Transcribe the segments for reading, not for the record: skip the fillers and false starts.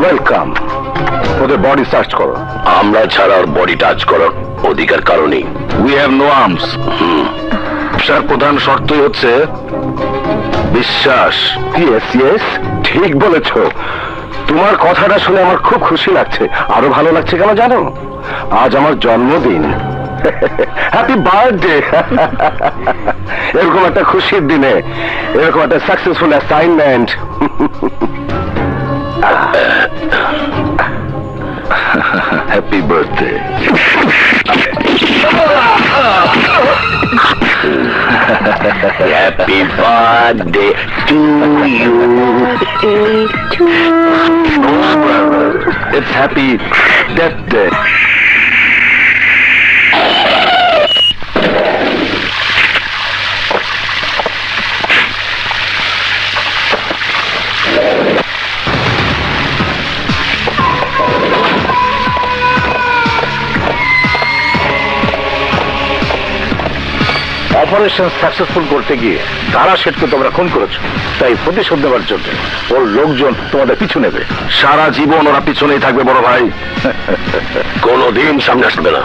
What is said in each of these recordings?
Welcome. ওদের body search করো। আমরা ছাড়া ওর বডি টাচ করার অধিকার কারণেই। We have no arms. Sir, প্রধান শর্তই হচ্ছে বিশ্বাস। ইয়েস ইয়েস, ঠিক বলেছ। তোমার কথাটা শুনে আমার খুব খুশি লাগছে। আরো ভালো লাগছে কেন জানো? আজ আমার জন্মদিন। Happy birthday. এরকম একটা খুশির দিনে এরকম একটা successful assignment. Happy birthday. Happy birthday to you. It's happy death day. Operation successful করতে গিয়ে তারা শেঠকে তোমরা খুন করেছো, তাই প্রতিশোধ নেওয়ার জন্য ওর লোকজন তোমাদের পিছু নেবে। সারা জীবন ওরা পিছনেই থাকবে বড় ভাই। কোনদিন সামনে আসবে না।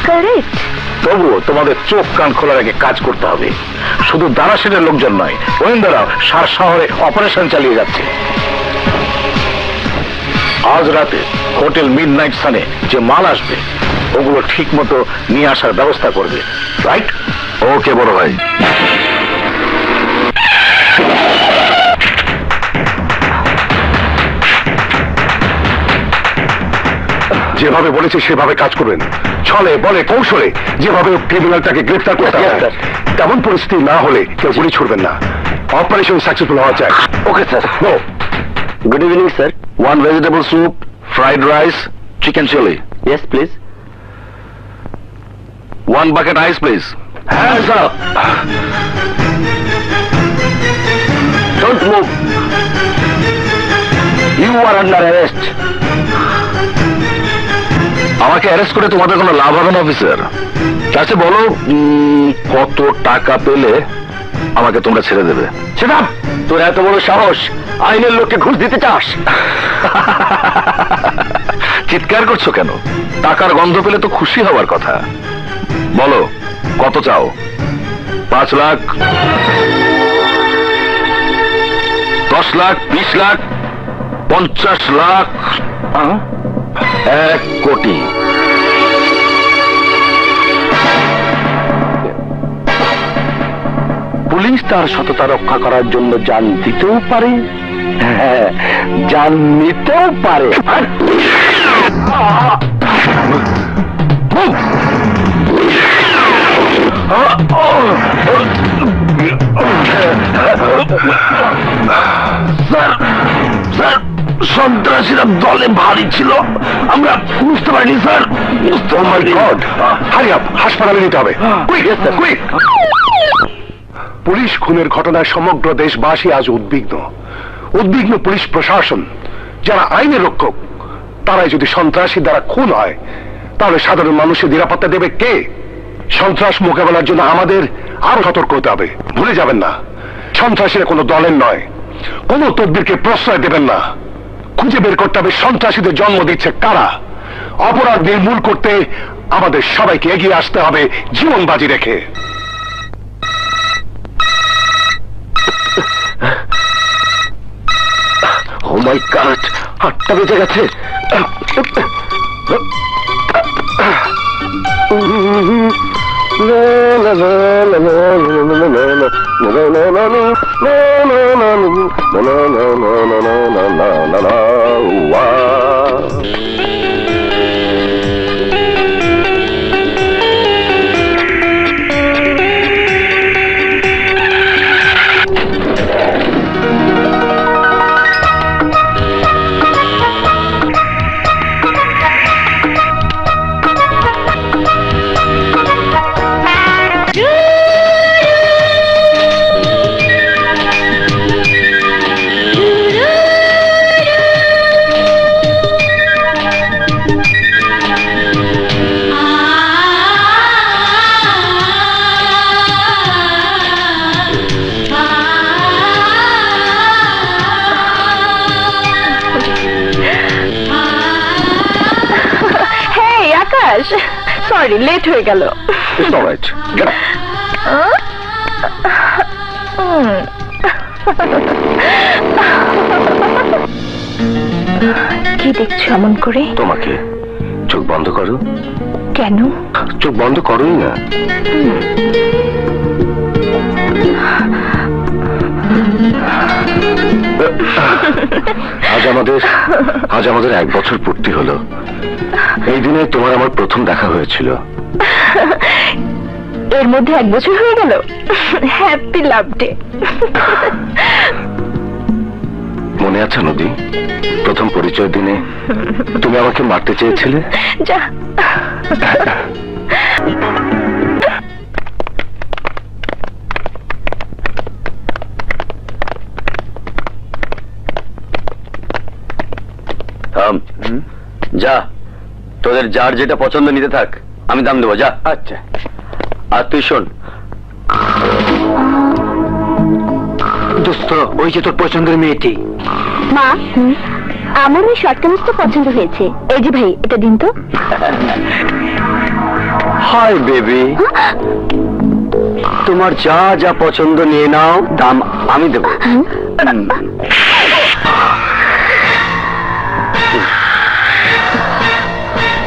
কারেক্ট। তবুও তোমাদের চোখ কান খোলার আগে কাজ করতে হবে। শুধু দারাশেটের লোকজন নয়, গোয়েন্দারাও সার শহরে অপারেশন চালিয়ে যাচ্ছে। আজ রাতে হোটেল মিডনাইট সানে যে মাল আসবে ওগুলো ঠিক মতো নিয়ে আসার ব্যবস্থা করবে, রাইট? ওকে বড় ভাই। যেভাবে বলেছে সেভাবে কাজ করবেন। ছলে বলে কৌশলে যেভাবে ক্রিমিনালটাকে গ্রেফতার করতে হবে, তেমন পরিস্থিতি না হলে কেউ গুলি ছুড়বেন না। অপারেশন সাকসেসফুল হওয়া চাই। Okay sir. No. Good evening sir. 1 vegetable soup, fried rice, chicken chili. Yes, please. 1 bucket ice, please. Hands up. Don't move. You are under arrest. আমাকে অ্যারেস্ট করে তোমাদের কোনো লাভ হবে না অফিসার। চাচা বলো কত টাকা পেলে আমাকে তোমরা ছেড়ে দেবে? সেটা তোর এত বড় সাহস, আইনের লোককে ঘুষ দিতে চাস? চিৎকার করছো কেন? টাকার গন্ধ পেলে তো খুশি হওয়ার কথা। বলো কত চাও? 5 লাখ, 10 লাখ, 20 লাখ, 50 লাখ, 1 কোটি? পুলিশ তার সততা রক্ষা করার জন্য জান দিতেও পারে, জান নিতেও পারে। স্যার, সন্ত্রাসীরা দলে ভারী ছিল, আমরা বুঝতে পারিনি স্যার। হাসপাতালে নিতে হবে। পুলিশ খুনের ঘটনায় সমগ্র দেশবাসী আজ উদ্বিগ্ন। উদ্বিগ্ন পুলিশ প্রশাসন, যারা আইনের রক্ষক, তারাই যদি সন্ত্রাসী দ্বারা খুন হয় তাহলে সাধারণ মানুষের নিরাপত্তা দেবে কে? সন্ত্রাস মোকাবেলার জন্য আমাদের আরো সতর্ক হতে হবে। ভুলে যাবেন না, সন্ত্রাসীরা কোনো দলের নয়, কোন তদবিরকে প্রশ্রয় দেবেন না। খুঁজে বের করতে হবে সন্ত্রাসীদের জন্ম দিচ্ছে কারা। অপরাধ নির্মূল করতে আমাদের সবাইকে এগিয়ে আসতে হবে জীবন বাজি রেখে। ও মাই গড, 8টা বেজে গেছে। সরি, লেট হয়ে গেল। It's all right. Get up. কি দেখছো এমন করে? তোমাকে। চোখ বন্ধ করো। কেন? চোখ বন্ধ করোই না। আজ আমাদের 1 বছর পূর্তি হলো। এই দিনে তোমার আমার প্রথম দেখা হয়েছিল। এর মধ্যে 1 বছর হয়ে গেল। হ্যাপি লাভ ডে। মনে আছে নদী, প্রথম পরিচয় দিনে তুমি আমাকে মারতে চেয়েছিলে? যা। যা, তোদের যার যেটা পছন্দ নিতে থাক, আমি দাম দেবো। যা। আচ্ছা। আর তুই শোন দোস্ত, ওই যে তোর পছন্দের মেয়েটি। মা, আমার ওই শর্ট কামিজ তো পছন্দ হয়েছে। এই যে ভাই, এটা দিন তো। হাই বেবি, তোমার যা যা পছন্দ নিয়ে নাও, দাম আমি দেবো।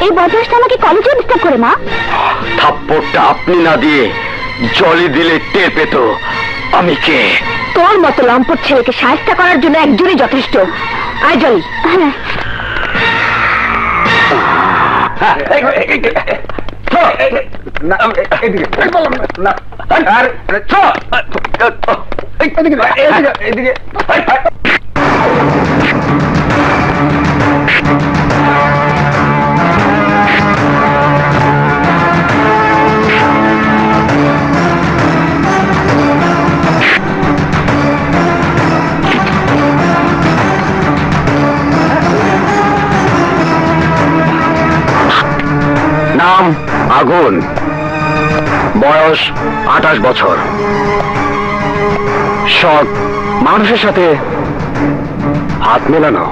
এই বদমাসটা আমাকে কলেজে ডিস্টার্ব করে। মা, থাপ্পড়টা আপনি না দিয়ে জলি দিলে টের পেত আমি কে। তোর মতো লম্পট ছেলেকে সাহায্য করার জন্য একজনই যথেষ্ট। আয় জলি। নাম আগুন, বয়স 28 বছর, সৎ, মানুষের সাথে হাত মেলানো।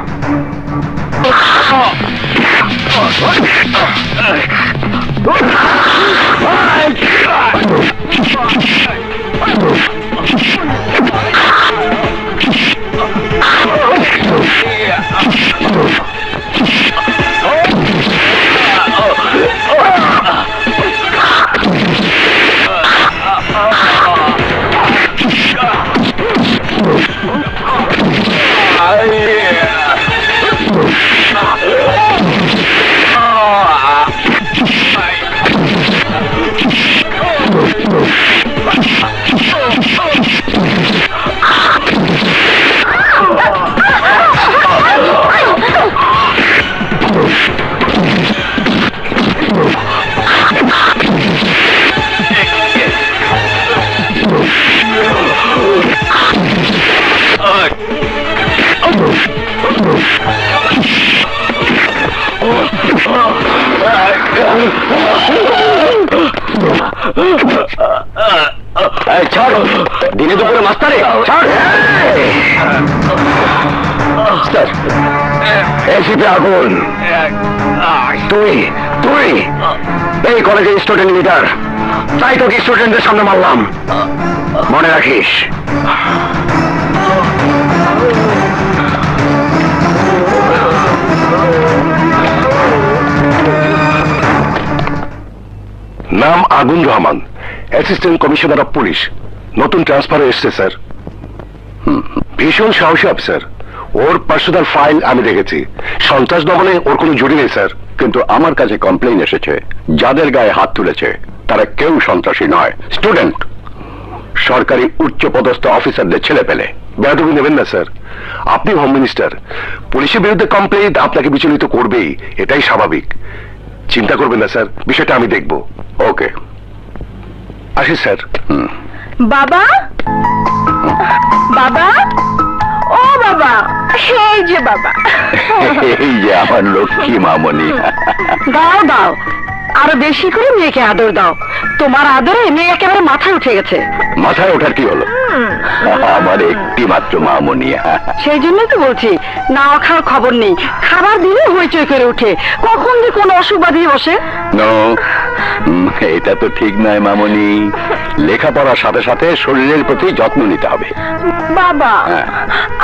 ছাড়ো, দিনে দুপুরে মাস্টারে ছাড়। এসিপি আগুন, তুই তুই এই কলেজের স্টুডেন্ট লিডার, তাই তোকে স্টুডেন্টদের সামনে মারলাম, মনে রাখিস। নাম আগুন Rahman, assistant commissioner of police, নতুন ট্রান্সফার এসছে স্যার। ভীষণ সাহসী অফিসার, ওর পার্সোনাল ফাইল আমি দেখেছি। সন্ত্রাস দমনে ওর কোনো জুড়ি নেই স্যার। কিন্তু আমার কাছে কমপ্লেইন এসেছে, যাদের গায়ে হাত তুলেছে তারা কেউ সন্ত্রাসী নয়, স্টুডেন্ট, সরকারি উচ্চ পদস্থ অফিসারদের ছেলে পেলে। বেয়াদবি নেবেন না স্যার, আপনি হোম মিনিস্টার, পুলিশের বিরুদ্ধে কমপ্লেইন আপনাকে বিচলিত করবেই, এটাই স্বাভাবিক। চিন্তা করবেন না স্যার, বিষয়টা আমি দেখব। ওকে, আসি স্যার। বাবা, বাবা, ও বাবা, এই যে বাবা। এই যে আমার লক্ষ্মী মামনি। দাও দাও, আরো বেশি করে মেয়েকে আদর দাও। তোমার আদরে মেয়ে একেবারে মাথায় উঠে গেছে। মাথায় ওঠার কি হলো? আমার একটি মাত্র মামনি। সেই জন্যই তো বলছি, না খাওয়ার খবর নেই, খাবার দিলে হইচই করে উঠে, কখন যে কোন অসুখ বাঁধিয়ে বসে। এটা তো ঠিক নয় মামনি। লেখাপড়ার সাথে সাথে শরীরের প্রতি যত্ন নিতে হবে। বাবা,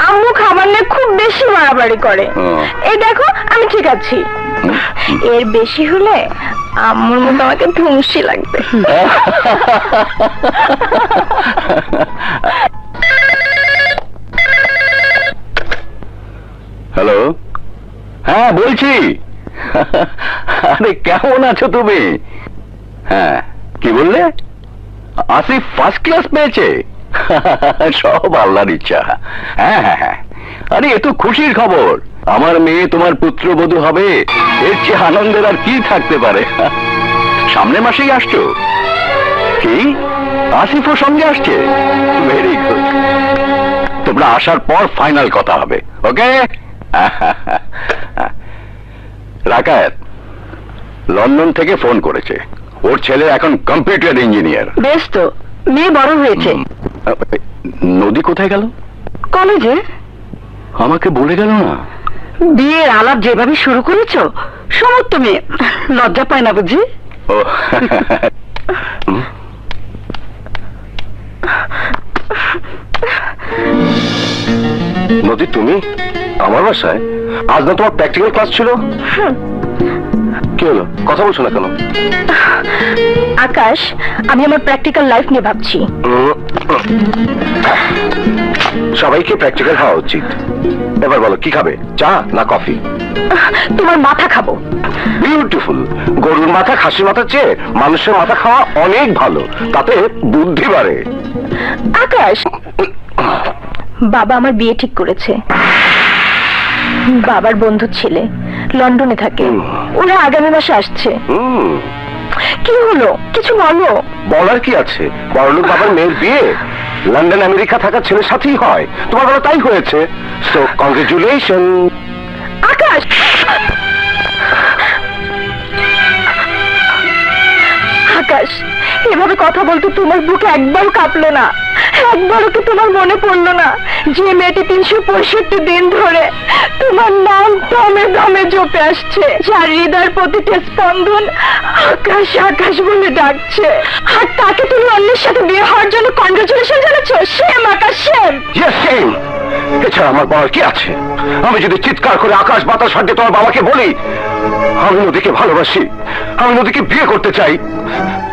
আম্মু খাবার নিয়ে খুব বেশি বাড়াবাড়ি করে। এই দেখো আমি ঠিক আছি, এর বেশি হলে আম্মুর মতো আমাকে ধুমসি লাগবে। হ্যালো, হ্যাঁ বলছি। আরে কেমন আছো তুমি? হ্যাঁ, কি বললে? আসিফ ফার্স্ট ক্লাস পেয়েছে? সব আল্লাহর ইচ্ছা। হ্যাঁ হ্যাঁ হ্যাঁ, আরে এ তো খুশির খবর। আমার মেয়ে তোমার পুত্রবধূ হবে, এর চেয়ে আনন্দের আর কি থাকতে পারে? সামনের মাসেই আসছো? কি আসিফও সঙ্গে আসছে? Very good. তোমরা আসার পর ফাইনাল কথা হবে। ওকে? রাকায়েত লন্ডন থেকে ফোন করেছে, ওর ছেলে এখন কম্পিউটার ইঞ্জিনিয়ার। বেশ তো, মেয়ে বড় হয়েছে। নদী কোথায় গেল? কলেজে। আমাকে বলে গেল না? বিয়ের আলাপ যেভাবে শুরু করেছো, সমস্ত মেয়ে লজ্জা পায় না বুঝি? ও নদী, তুমি আমার বাসায়? আজ না তোমার প্র্যাকটিক্যাল ক্লাস ছিল? কি হলো, কথা বলছো না কেন? আকাশ, আমি আমার প্র্যাকটিক্যাল লাইফ নিয়ে ভাবছি। সবাইকে প্র্যাকটিক্যাল হওয়া উচিত। এবার বলো, কি খাবে, চা না কফি? তোমার মাথা খাবো। বিউটিফুল। গরুর মাথা খাসির মাথা চেয়ে মানুষের মাথা খাওয়া অনেক ভালো, তাতে বুদ্ধি বাড়ে। আকাশ, বাবা আমার বিয়ে ঠিক করেছে। বাবার বন্ধু ছেলে লন্ডনে থাকে, ওরা আগামী মাসে আসছে। কি হলো, কিছু বলো। বলার কি আছে, বড়লোক বাবার মেয়ের বিয়ে লন্ডন আমেরিকা থাকা ছেলের সাথেই হয়। তোমার বলো তাই হয়েছে, সো কংগ্রেচুলেশন। আকাশ, আকাশ, এভাবে কথা বলতে তোমার বুকে একবারও কাঁপলো না? একবারও কি তোমার মনে পড়লো না যে মেয়েটি 365 দিন ধরে তোমার নাম দমে দমে জপে আসছে, যার হৃদয়ের প্রতিটা স্পন্দন আকাশ আকাশ বলে ডাকছে, আর তাকে তুমি অন্যের সাথে বিয়ে হওয়ার জন্য কংগ্রেচুলেশন জানাচ্ছো? সেম আকাশ, সেম। Yes, same. এছাড়া আমার বলার কি আছে? আমি যদি চিৎকার করে আকাশ বাতাস হাতে তোমার বাবাকে বলি আমি নদীকে ভালোবাসি, আমি নদীকে বিয়ে করতে চাই,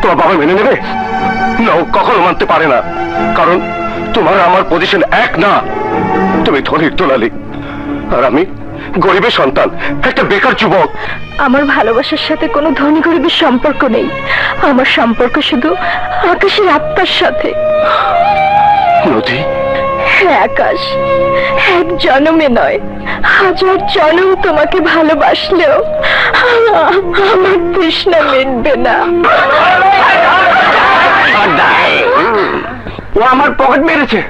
তোমার বাবা মেনে নেবে? না, কখনো মানতে পারে না। কারণ তোমার আমার পজিশন এক না। তুমি ধনীর দোলালি, আর আমি গরিবের সন্তান, একটা বেকার যুবক। আমার ভালোবাসার সাথে কোনো ধনী গরিবের সম্পর্ক নেই। আমার সম্পর্ক শুধু আকাশের আত্মার সাথে। নদী, হ্যাঁ আকাশ, এক জন্মে নয়, 1000 জন্ম তোমাকে ভালোবাসলেও আমার তৃষ্ণা মিটবে না। ও আমার পকেট মেরেছে।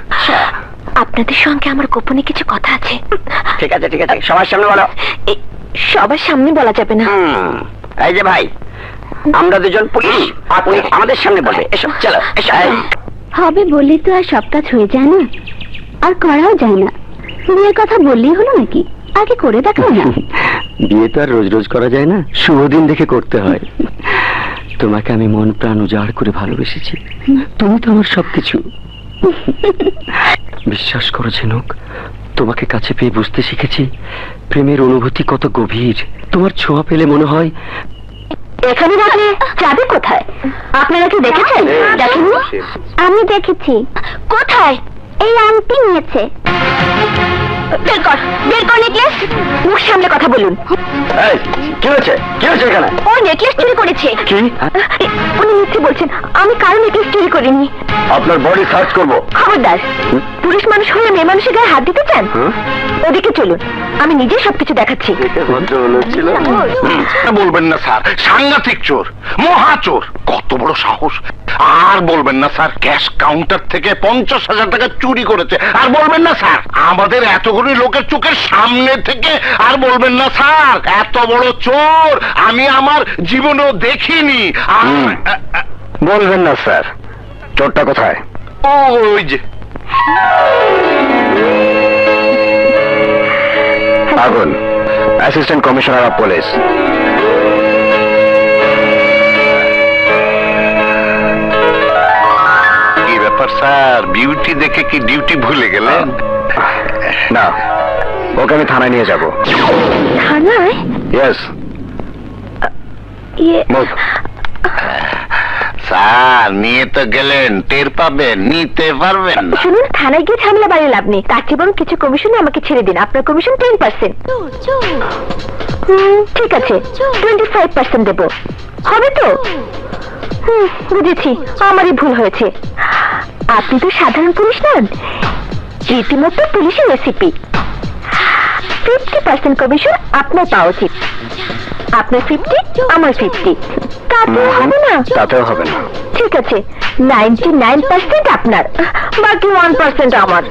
আপনাদের সঙ্গে আমার গোপনে কিছু কথা আছে। ঠিক আছে ঠিক আছে, সবার সামনে বলো। সবার সামনে বলা যাবে না। এই যে ভাই, আমরা দুজন পুলিশ, আপনি আমাদের সামনে বলবে। এসো, চলো এসো। হবে বললে তো আর সব কাজ হয়ে যায় না, আর করাও যায় না। বিয়ের কথা বললেই হলো নাকি? আগে করে দেখাও না। বিয়ে তো আর রোজ রোজ করা যায় না, শুভ দিন দেখে করতে হয়। তোমাকে আমি মন প্রাণ উজাড় করে ভালোবেসেছি, তুমি তো আমার সবকিছু। বিশ্বাস করো ঝিনুক, তোমাকে কাছে পেয়ে বুঝতে শিখেছি প্রেমের অনুভূতি কত গভীর। তোমার ছোঁয়া পেলে মনে হয়। এখানে রাখলে যাবে কোথায়? আপনারা কি দেখেছেন? দেখেননি? আমি দেখেছি। কোথায়? এই আংটি নিয়েছে। বের কর, বের কর নেকলেস। মুখ সামলে কথা বলুন। কি হয়েছে, কি হয়েছে এখানে? ও নেকলেস চুরি করেছে। কি? উনি মিথ্যে বলছেন, আমি কারো নেকলেস চুরি করিনি। আপনার বডি সার্চ করবো। খবরদার, পুরুষ মানুষ হয়ে মেয়ে মানুষের গায়ে হাত দিতে চান? ওদিকে চলুন, আমি নিজে সবকিছু দেখাচ্ছি। বলবেন না স্যার, সাংঘাতিক চোর, মহা চোর। কত বড় সাহস, আর বলবেন না স্যার, ক্যাশ কাউন্টার থেকে 50,000 টাকা চুরি করেছে। আর বলবেন না স্যার, আমাদের এতগুলি লোকের চোখের সামনে থেকে। আর বলবেন না স্যার, এত বড় চোর আমি আমার জীবনেও দেখিনি। বলবেন না স্যার, চোরটা কোথায়? ওই যে আগুন, অ্যাসিস্ট্যান্ট কমিশনার অফ পুলিশ। কি ব্যাপার স্যার, বিউটি দেখে কি ডিউটি ভুলে গেলেন? না, ওকে আমি থানায় নিয়ে যাব। থানায়? ইয়েস। স্যার নিয়ে তো গেলেন, টের পাবেন, নিতে পারবেন না। শুনুন, থানায় গিয়ে ঝামেলা বাড়িয়ে লাভ নেই। তার চেয়ে বরং কিছু কমিশনে আমাকে ছেড়ে দিন। আপনার কমিশন 10%। ঠিক আছে, 25% দেবো। হবে তো? বুঝেছি, আমারই ভুল হয়েছে। আপনি তো সাধারণ পুলিশ নন, রীতিমতো পুলিশের রেসিপি। 50% কমিশন আপনার পাওয়া উচিত। আপনার 50, আমার 50। তাতেও হবে না? তাতেও হবে না। ঠিক আছে, 99% আপনার, বাকি 1% আমার।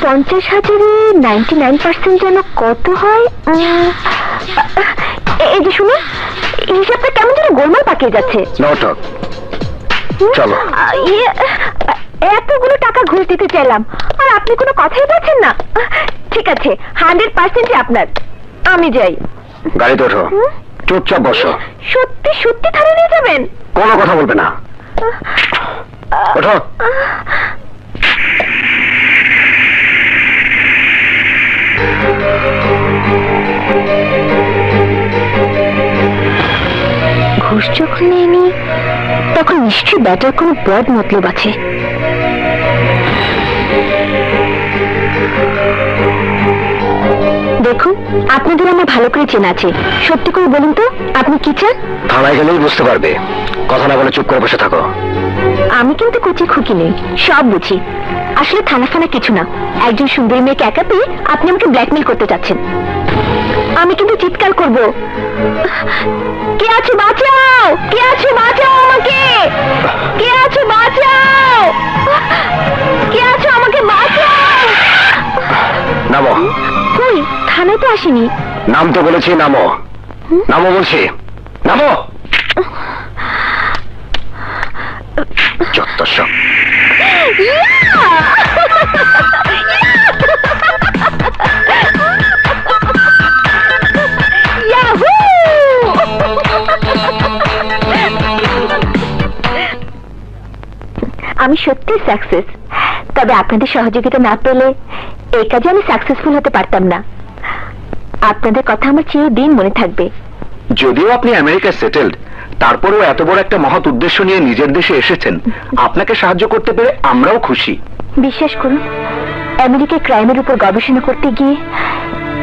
50,000-এ 99% যেন কত হয়? এই যে শুনুন, হিসাবটা কেমন যেন গোলমাল পাকিয়ে যাচ্ছে। নটক, চলো। এতগুলো টাকা ঘুষ দিতে চাইলাম, আর আপনি কোনো কথাই বলছেন না। ঠিক আছে, 100% আপনার। আমি যাই। গাড়িতে ওঠো, চুপচাপ বসো। সত্যি সত্যি থানায় নিয়ে যাবেন? কোনো কথা বলবে না, ওঠো। ঘুষ যখন নেয়নি, তখন নিশ্চয়ই ব্যাটার কোনো বদ মতলব আছে। দেখুন, আপনাদের আমার ভালো করে চেনা আছে। সত্যি করে বলুন তো, আপনি কি চান? থানায় গেলেই বুঝতে পারবে। কথা না বলে চুপ করে বসে থাকো। আমি কিন্তু কুচি খুকি নেই, সব বুঝি। আসলে থানা ফানা কিছু না। একজন সুন্দরী মেয়েকে একা পেয়ে আপনি আমাকে ব্ল্যাকমেল করতে চাচ্ছেন। আমি কিন্তু চিৎকার করব, কে আছে বাঁচাও, কে আছে বাঁচাও আমাকে, কে আছে বাঁচাও, কে আছে আমাকে বাঁচাও। নামো। কই, থানায় তো আসেনি। নাম তো বলেছি, নামো। নামো বলছি, নামো। যত সব। আমি সত্যি সাকসেস, তবে আপনাদের সহযোগিতা না পেলে এই কাজে আমি সাকসেসফুল হতে পারতাম না। আপনাদের কথা আমার চিরদিন মনে থাকবে। যদিও আপনি আমেরিকায় সেটেলড, তারপরেও এত বড় একটা মহৎ উদ্দেশ্য নিয়ে নিজের দেশে এসেছেন। আপনাকে সাহায্য করতে পেরে আমরাও খুশি। বিশ্বাস করুন, আমেরিকায় ক্রাইমের উপর গবেষণা করতে গিয়ে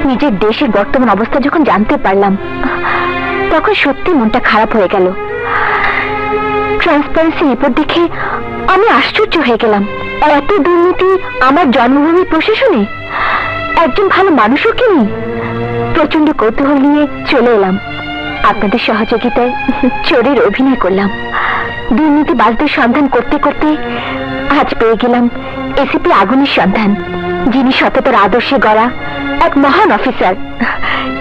নিজের দেশের বর্তমান অবস্থা যখন জানতে পারলাম, তখন সত্যি মনটা খারাপ হয়ে গেল। ট্রান্সপারেন্সি রিপোর্ট দেখে আমি আশ্চর্য হয়ে গেলাম। এত দুর্নীতি আমার জন্মভূমির প্রশাসনে, একজন ভালো মানুষও কি নেই। প্রচন্ড কৌতূহল নিয়ে চলে এলাম। আপনাদের সহযোগিতায় চোরের অভিনয় করলাম। দুর্নীতিবাজদের সন্ধান করতে করতে আজ পেয়ে গেলাম এসিপি আগুনের সন্ধান, যিনি সততার আদর্শে গড়া এক মহান অফিসার।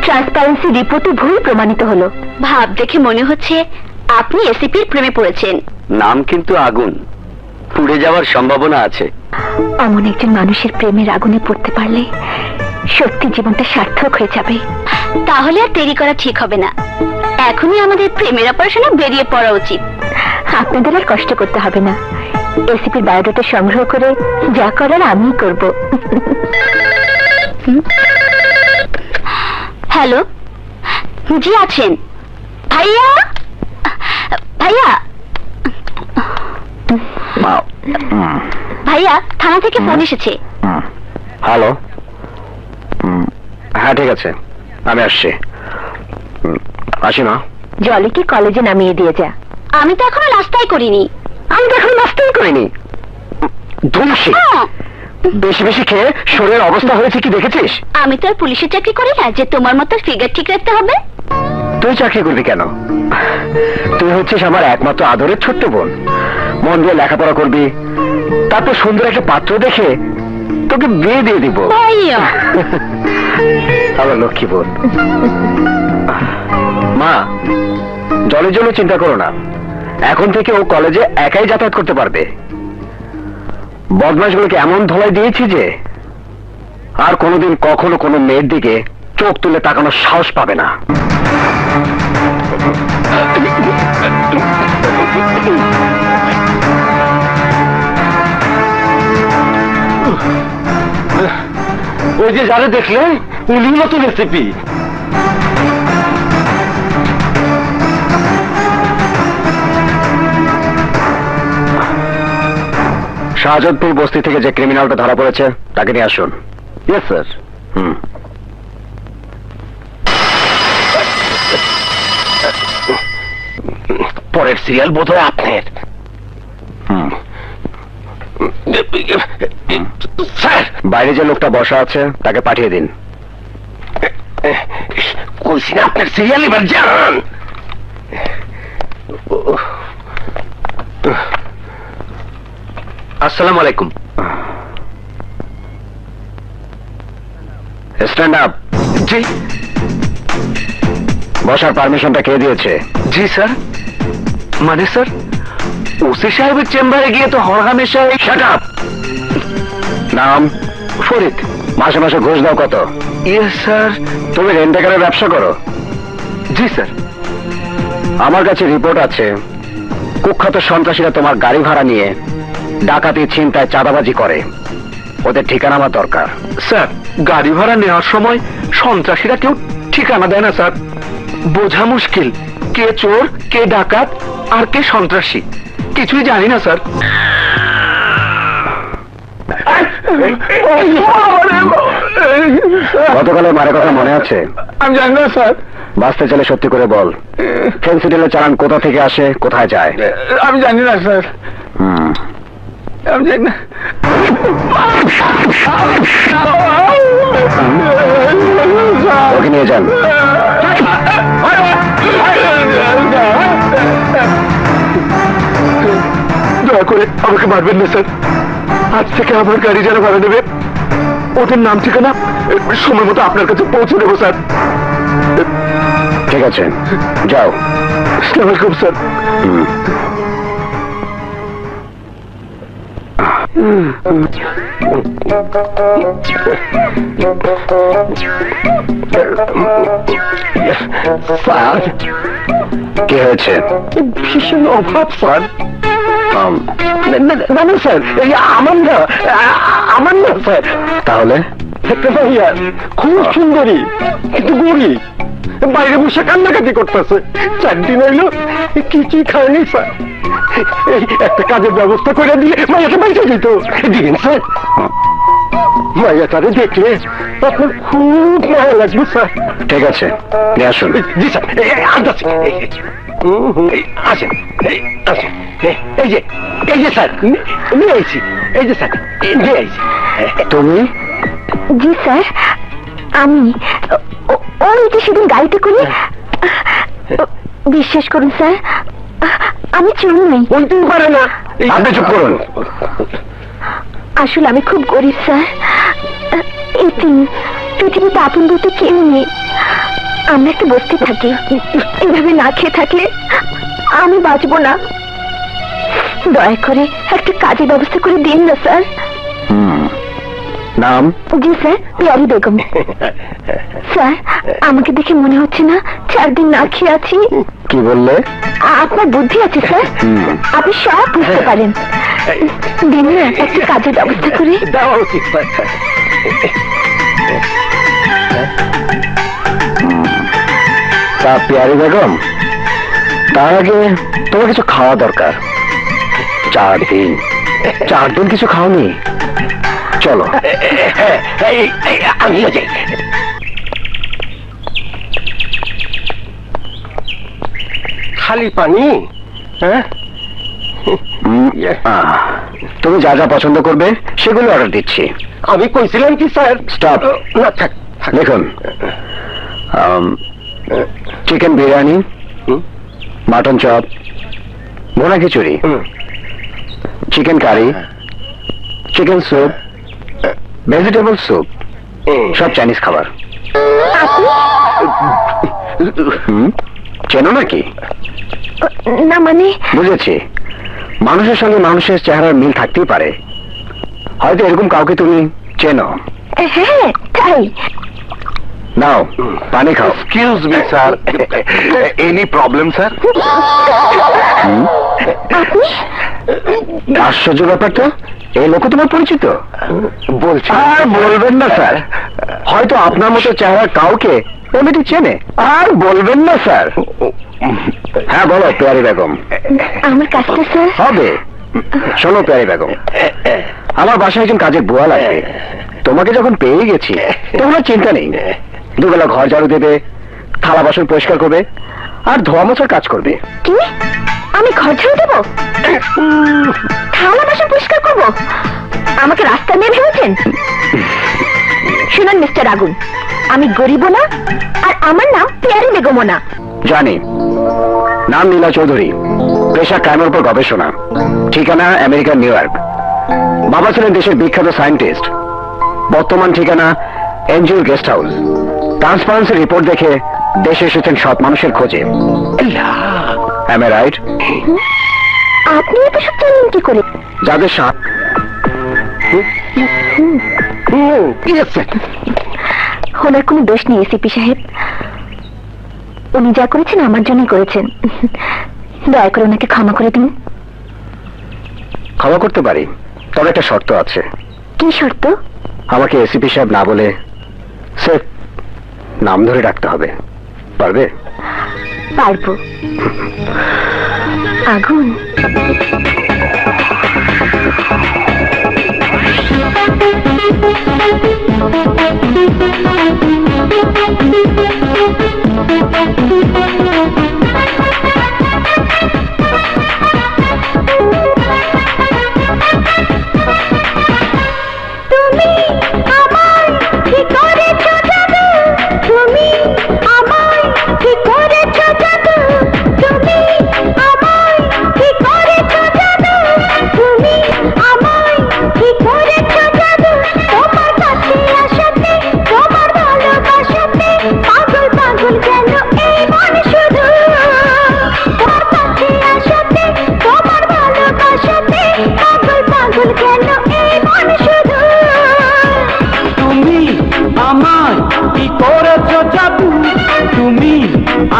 ট্রান্সপারেন্সি রিপোর্টে ভুল প্রমাণিত হলো। ভাব দেখে মনে হচ্ছে আপনি এসিপির প্রেমে পড়েছেন। নাম কিন্তু আগুন, পুড়ে যাওয়ার সম্ভাবনা আছে। এমন একজন মানুষের প্রেমের আগুনে পড়তে পারলে সত্যি জীবনটা সার্থক হয়ে যাবে। তাহলে আর দেরি করা ঠিক হবে না, এখনই আমাদের প্রেমের অপারেশনে বেরিয়ে পড়া উচিত। আপনাদের আর কষ্ট করতে হবে না। এসিপির বায়োডাটা সংগ্রহ করে যা করার আমিই করব। হ্যালো, জি আছেন? ভাইয়া, ভাইয়া, ভাইয়া থানা থেকে ফোন এসেছে। হ্যালো, হ্যাঁ ঠিক আছে, আমি আসছি। আসি না? জলিকে কলেজে নামিয়ে দিয়ে যা। আমি তো এখনো নাস্তাই করিনি। আমি তো এখন নাস্তাই করিনি। ধুমসি, বেশি বেশি খেয়ে শরীরের অবস্থা হয়েছে কি দেখেছিস? আমি তো আর পুলিশের চাকরি করি না যে তোমার মতো ফিগার ঠিক রাখতে হবে। তুই চাকরি করবি কেন? তুই হচ্ছিস আমার একমাত্র আদরের ছোট্ট বোন। মন দিয়ে লেখাপড়া করবি, তারপর সুন্দর একটা পাত্র দেখে তোকে বিয়ে দিয়ে দিব। আমার লক্ষ্মী বোন। মা, জলের জন্য চিন্তা করো না, এখন থেকে ও কলেজে একাই যাতায়াত করতে পারবে। বদমাশগুলোকে এমন ধলাই দিয়েছি যে আর কোনোদিন কখনো কোনো মেয়ের দিকে চোখ তুলে তাকানোর সাহস পাবে না। ওই যে যারা দেখলে উনি নতুন রেসিপি। শাহজাদপুর বস্তি থেকে যে ক্রিমিনালটা ধরা পড়েছে তাকে নিয়ে আসুন। Yes sir. পরের সিরিয়াল বোধ হয় আপনার। স্যার, বাইরে যে লোকটা বসা আছে তাকে পাঠিয়ে দিন। কইছি না আপনার সিরিয়াল, এবার যান। আসসালামু আলাইকুম। Stand up. জি। বসার পারমিশনটা কে দিয়েছে? জি স্যার। মানে স্যার, ওসি সাহেবের চেম্বারে গিয়ে তো হরহামেশা। Shut up. নাম? ফরিদ। মাসে মাসে ঘুষ দাও কত? Yes sir. তুমি রেন্টাকারের ব্যবসা করো? জি স্যার। আমার কাছে রিপোর্ট আছে কুখ্যাত সন্ত্রাসীরা তোমার গাড়ি ভাড়া নিয়ে ডাকাতি, ছিনতাই, চাঁদাবাজি করে। ওদের ঠিকানা আমার দরকার। স্যার, গাড়ি ভাড়া নেওয়ার সময় সন্ত্রাসীরা কেউ ঠিকানা দেয় না স্যার। বোঝা মুশকিল কে চোর, কে ডাকাত, আর কে সন্ত্রাসী কিছুই জানি না স্যার। গতকালের মারের কথা মনে আছে? আমি জানি না স্যার। বাঁচতে চাইলে সত্যি করে বল, ফেন্সিডিলের চালান কোথা থেকে আসে, কোথায় যায়? আমি জানি না স্যার। আমি জানি না। ওকে নিয়ে যান। দয়া করে আমাকে মারবেন না স্যার। আজ থেকে আমার গাড়ি যারা ভাড়া নেবে ওদের নাম ঠিকানা সময় মতো আপনার কাছে পৌঁছে দেবো স্যার। ঠিক আছে, যাও। আসসালামু আলাইকুম স্যার। স্যার, কি হয়েছে? ভীষণ অভাব স্যার। না না স্যার, আমার না, আমার না স্যার। তাহলে একটা ভাইয়া খুব সুন্দরী কিন্তু গরিব, বাইরে বসে কান্নাকাটি করতেছে। 4 দিন হইল কিছুই খায়নি স্যার। এই একটা কাজের ব্যবস্থা করে দিলে মাইয়াটা বাইরে যেত। দিন স্যার, মাইয়াটারে দেখলে আপনার খুব মায়া লাগবে স্যার। ঠিক আছে, নিয়ে আসুন। জি স্যার, আসেন আসেন। এই যে স্যার নিয়ে আইছি। এই যে স্যার নিয়ে আইছি। তুমি? জি স্যার, আমি ওই যে সেদিন গাড়িতে করে। বিশ্বাস করুন স্যার, আমি চোর নই। বলতেই পারে না। আপনি চুপ করুন। আসলে আমি খুব গরিব স্যার। পৃথিবীতে আপন বলতে কেউ নেই। আমরা একটা বসতে থাকি, এভাবে না খেয়ে থাকলে আমি বাঁচবো না। দয়া করে একটা কাজের ব্যবস্থা করে দিন না স্যার। নাম? জি স্যার, পিয়ারি বেগম। স্যার, আমাকে দেখে মনে হচ্ছে না 4 দিন না খেয়ে আছি? কি বললে? আপনার বুদ্ধি আছে স্যার, আপনি সব বুঝতে পারেন। দিন না একটা কাজের ব্যবস্থা করে। তা পিয়ারি বেগম, তার আগে তোমার কিছু খাওয়া দরকার। 4 দিন কিছু খাওনি? চলো। খালি পানি? হ্যাঁ, তুমি যা যা পছন্দ করবে সেগুলো অর্ডার দিচ্ছি। আমি কইছিলাম কি স্যার? স্টপ। না থাক, দেখুন চিকেন বিরিয়ানি, মাটন চপ, ভুনা khichuri, chicken curry, chicken soup, vegetable soup, সব চাইনিজ খাবার। চেনো নাকি? না মানে বুঝেছি, মানুষের সঙ্গে মানুষের চেহারার মিল থাকতেই পারে, হয়তো এরকম কাউকে তুমি চেনো। হ্যাঁ তাই। নাও পানি খাও। Excuse me sir, any problem sir? আশ্চর্য ব্যাপার তো, এই লোক তোমার পরিচিত? বলছি আর বলবেন না স্যার, হয়তো আপনার মতো চেহারা কাউকে ও মেয়েটি চেনে। আর বলবেন না স্যার। হ্যাঁ বলো পেয়ারি বেগম। আমার কাজটা স্যার হবে। শোনো পেয়ারি বেগম, আমার বাসায় একজন কাজের বুয়া লাগবে। তোমাকে যখন পেয়ে গেছি তখন আর চিন্তা নেই, দুবেলা ঘর ঝাড়ু দেবে, থালা বাসন পরিষ্কার করবে, আর ধোয়া মোছার কাজ করবে। কি? আমি ঘর ঝাড়ু দেবো, থালা বাসন পরিষ্কার করবো? আমাকে রাস্তা নিয়ে ভেবেছেন? শুনুন মিস্টার আগুন, আমি গরিবও না আর আমার নাম পেয়ারি বেগমও না। জানি, নাম নীলা চৌধুরী, পেশা ক্রাইমের উপর গবেষণা, ঠিকানা আমেরিকার নিউ ইয়র্ক। বাবা ছিলেন দেশের বিখ্যাত সায়েন্টিস্ট, বর্তমান ঠিকানা এনজিওর গেস্ট হাউস। ট্রান্সপারেন্সি রিপোর্ট দেখে দেশে এসেছেন সৎ মানুষের খোঁজে। Am I right? আপনি এত সব জানেন কি করে? যাদের ওনার কোনো দোষ নেই এসিপি সাহেব, উনি যা করেছেন আমার জন্যই করেছেন। দয়া করে ওনাকে ক্ষমা করে দিন। ক্ষমা করতে পারি, তবে একটা শর্ত আছে। কি শর্ত? আমাকে এসিপি সাহেব না বলে স্রেফ নাম ধরে ডাকতে হবে, পারবে? পারবো। আগুন।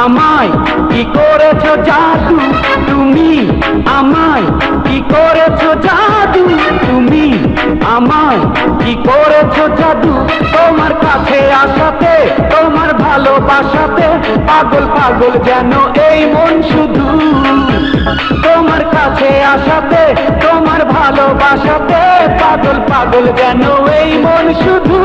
আমায় কি করেছো জাদু, তুমি আমায় কি করেছো জাদু, তুমি আমায় কি করেছো জাদু। তোমার কাছে আসাতে, তোমার ভালোবাসাতে পাগল পাগল যেন এই মন শুধু। তোমার কাছে আসাতে, তোমার ভালোবাসাতে পাগল পাগল যেন এই মন শুধু।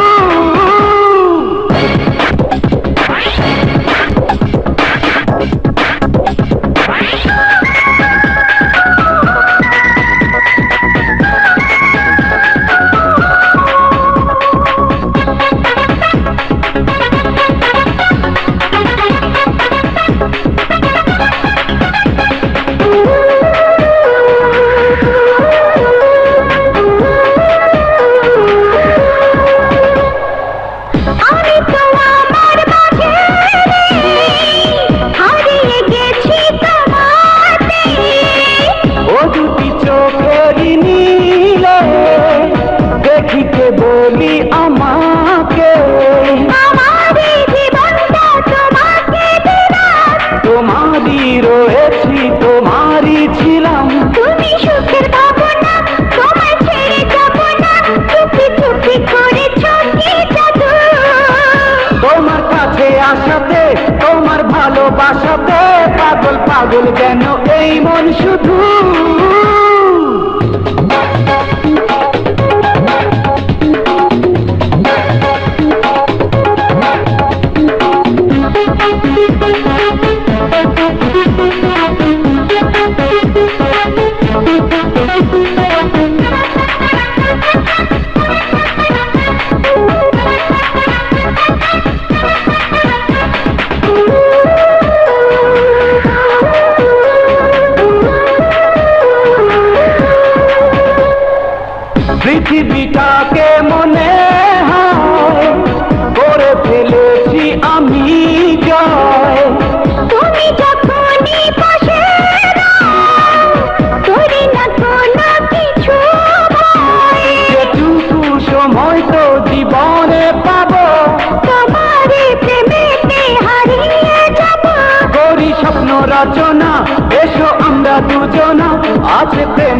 বলি আমাকে তোমারই রয়েছি, তোমারই ছিলাম। তুমি সুখের ভাবনা, তোমায় ছেড়ে যাব না, চুপি চুপি করেছ কি জাদু। তোমার কাছে আসাতে, তোমার ভালোবাসাতে পাগল পাগল যেন এই মন শুধু।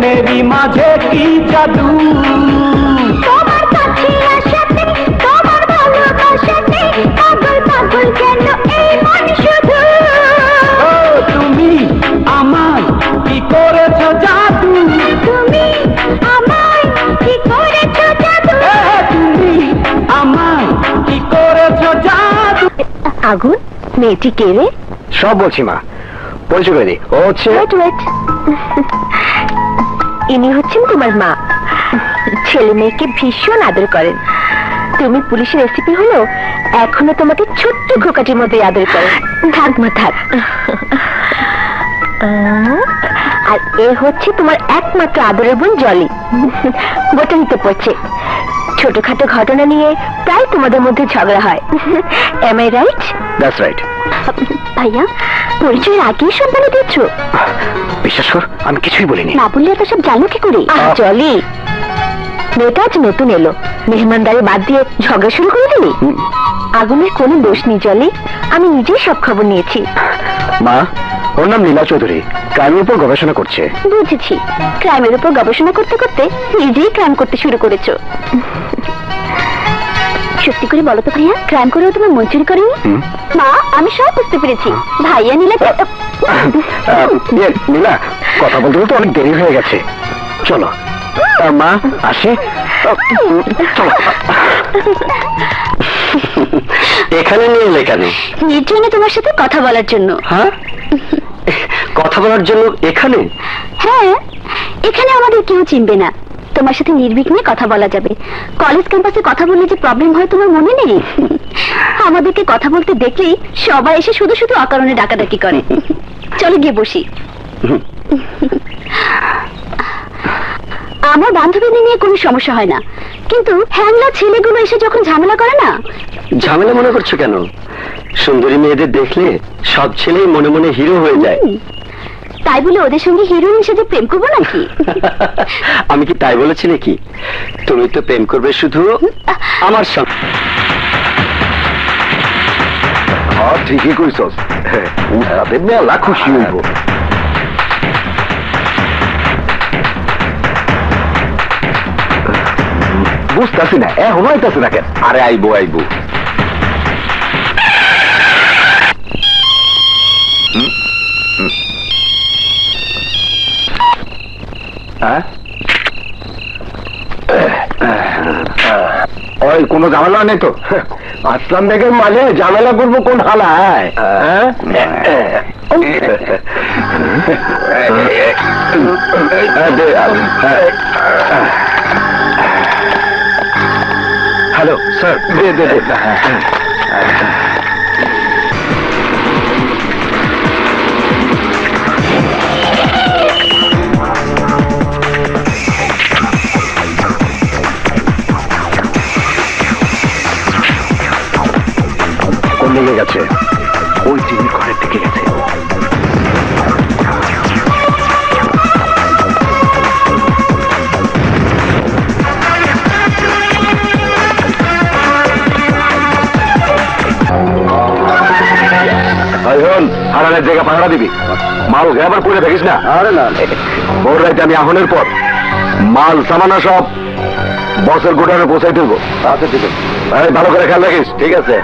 দুজনেরই মাঝে কি জাদু, তোমার কাছে আসাতে তোমার ভালোবাসাতে পাগল পাগল কেন এই মন শুধু। ও তুমি আমায় কি করেছো জাদু, তুমি আমায় কি করেছো জাদু। তুমি আমায় কি করেছো জাদু। আগুন, মেয়েটি কে রে? সব বলছি মা, পরিচয় করে দিই। ও হচ্ছে ওয়েট ইনি হচ্ছেন তোমার মা। ছেলে মেয়েকে ভীষণ আদর করেন। তুমি পুলিশের রেসিপি হলো এখনো তোমাকে ছোট্ট খোকাটির মধ্যে আদর করে। থাক মা থাক। আর এ হচ্ছে তোমার একমাত্র আদরের বোন জলি। বোটানিতে পড়ছে। ছোটখাটো ঘটনা নিয়ে প্রায় তোমাদের মধ্যে ঝগড়া হয়। Am I right? That's right. ভাইয়া, পরিচয়ের আগেই সব বলে দিচ্ছ? বিশ্বাস কর, আমি কিছুই বলিনি। না বললে এত সব জানো কি করে? জলি, মেয়েটা আজ নতুন এলো, মেহমানদারি বাদ দিয়ে ঝগড়া শুরু করে দিলি। আগুনের কোনো দোষ নেই জলি, আমি নিজেই সব খবর নিয়েছি। মা, ওর নাম লীলা চৌধুরী, ক্রাইমের উপর গবেষণা করছে। বুঝেছি, ক্রাইমের উপর গবেষণা করতে করতে নিজেই ক্রাইম করতে শুরু করেছো। সত্যি করে বলো তো ভাইয়া, ক্রাইম করেও তোমার মন চুরি করেনি? মা, আমি সব বুঝতে পেরেছি। ভাইয়া নীলা নীলা, কথা বলতে বলতে অনেক দেরি হয়ে গেছে, চলো। মা আসে, চলো। এখানে নিয়ে এলে কেন? নির্জনে তোমার সাথে কথা বলার জন্য। হ্যাঁ, কথা বলার জন্য এখানে? হ্যাঁ, এখানে আমাদের কেউ চিনবে না, তোমার সাথে নির্বিঘ্নে কথা বলা যাবে। কলেজ ক্যাম্পাসে কথা বললে যে প্রবলেম হয় তোমার মনে নেই? আমাদেরকে কথা বলতে দেখলেই সবাই এসে শুধু শুধু অকারণে ডাকাডাকি করে। চলো গিয়ে বসি। আমার বান্ধবীদের নিয়ে কোনো সমস্যা হয় না, কিন্তু হ্যাংলা ছেলেগুলো এসে যখন ঝামেলা করে না। ঝামেলা মনে করছো কেন? সুন্দরী মেয়েদের দেখলে সব ছেলেই মনে মনে হিরো হয়ে যায়। তাই বলে ওদের সঙ্গে হিরোইন সেজে প্রেম করবো নাকি? আমি কি তাই বলেছি নাকি? তুমি তো প্রেম করবে শুধু আমার সঙ্গে। হ্যাঁ, ঠিকই কইছস, তাদের মেলা খুশি হইব। বুঝতেছি না এখন হইতেছে না কেন? আরে আইবো আইবো। ওই কোনো ঝামেলা নেই তো? আসলাম বেগের মাঝে ঝামেলা করবো কোন হালায়? হ্যালো স্যার, দে দে দে। কোন দিকে গেছে? ওই টিভির ঘরের দিকে গেছে। হারানের জায়গা পাহারা দিবি, মাল গ্রাবার পড়ে থাকিস না। আরে না, ভোর রাইতে আমি আহনের পর মাল সামানা সব বসের গোডাউনে পৌঁছাই দেবো। আচ্ছা ঠিক আছে, ভালো করে খেয়াল রাখিস। ঠিক আছে।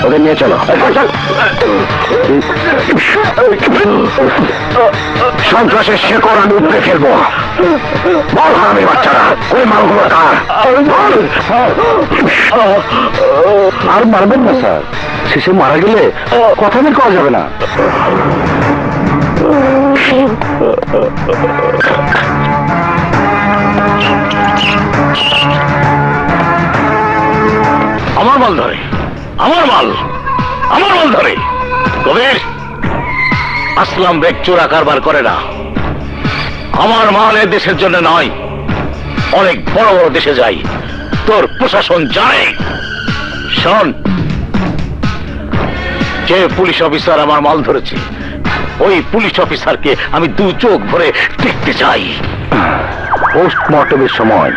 ওদের নিয়ে চলো। সন্ত্রাসের শেকড় আমি উপড়ে ফেলবো। বল হারামির বাচ্চারা, ওই মালগুলো কার? আর মারবেন না স্যার, শেষে মারা গেলে কথা বের করা যাবে না। আমার মাল ধরে, আমার মাল, আমার মাল ধরে। কবির, আসলাম বেগ চোরা কারবার করে না। আমার মাল এ দেশের জন্য নয়, অনেক বড় বড় দেশে যাই, তোর প্রশাসন জানে। শোন, যে পুলিশ অফিসার আমার মাল ধরেছে, ওই পুলিশ অফিসারকে আমি 2 চোখ ভরে দেখতে চাই। পোস্টমর্টমের সময়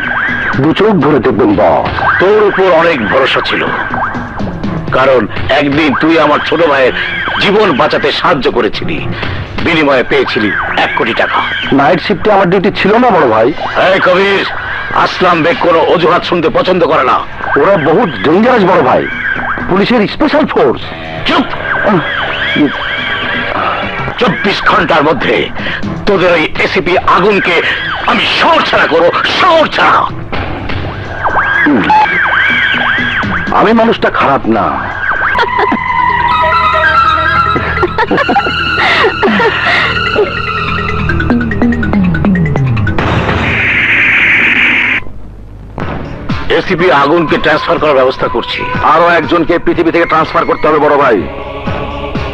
2 চোখ ভরে দেখবেন বস। তোর উপর অনেক ভরসা ছিল, কারণ একদিন তুই আমার ছোট ভাইয়ের জীবন বাঁচাতে সাহায্য করেছিলি, বিনিময়ে পেয়েছিলি 1 কোটি টাকা। নাইট শিফটে আমার ডিউটি ছিল না বড় ভাই। এই কবির, আসলাম বেগ কোনো অজুহাত শুনতে পছন্দ করে না। ওরা বহুত ডেঞ্জারাস বড় ভাই, পুলিশের স্পেশাল ফোর্স। চুপ! 24 ঘন্টার মধ্যে তোদের ওই এসিপি আগুনকে আমি শহর ছাড়া করবো, শহর ছাড়া। আমি মানুষটা খারাপ না। এসিপি আগুনকে ট্রান্সফার করার ব্যবস্থা করছি। আরো একজনকে পৃথিবী থেকে ট্রান্সফার করতে হবে বড় ভাই।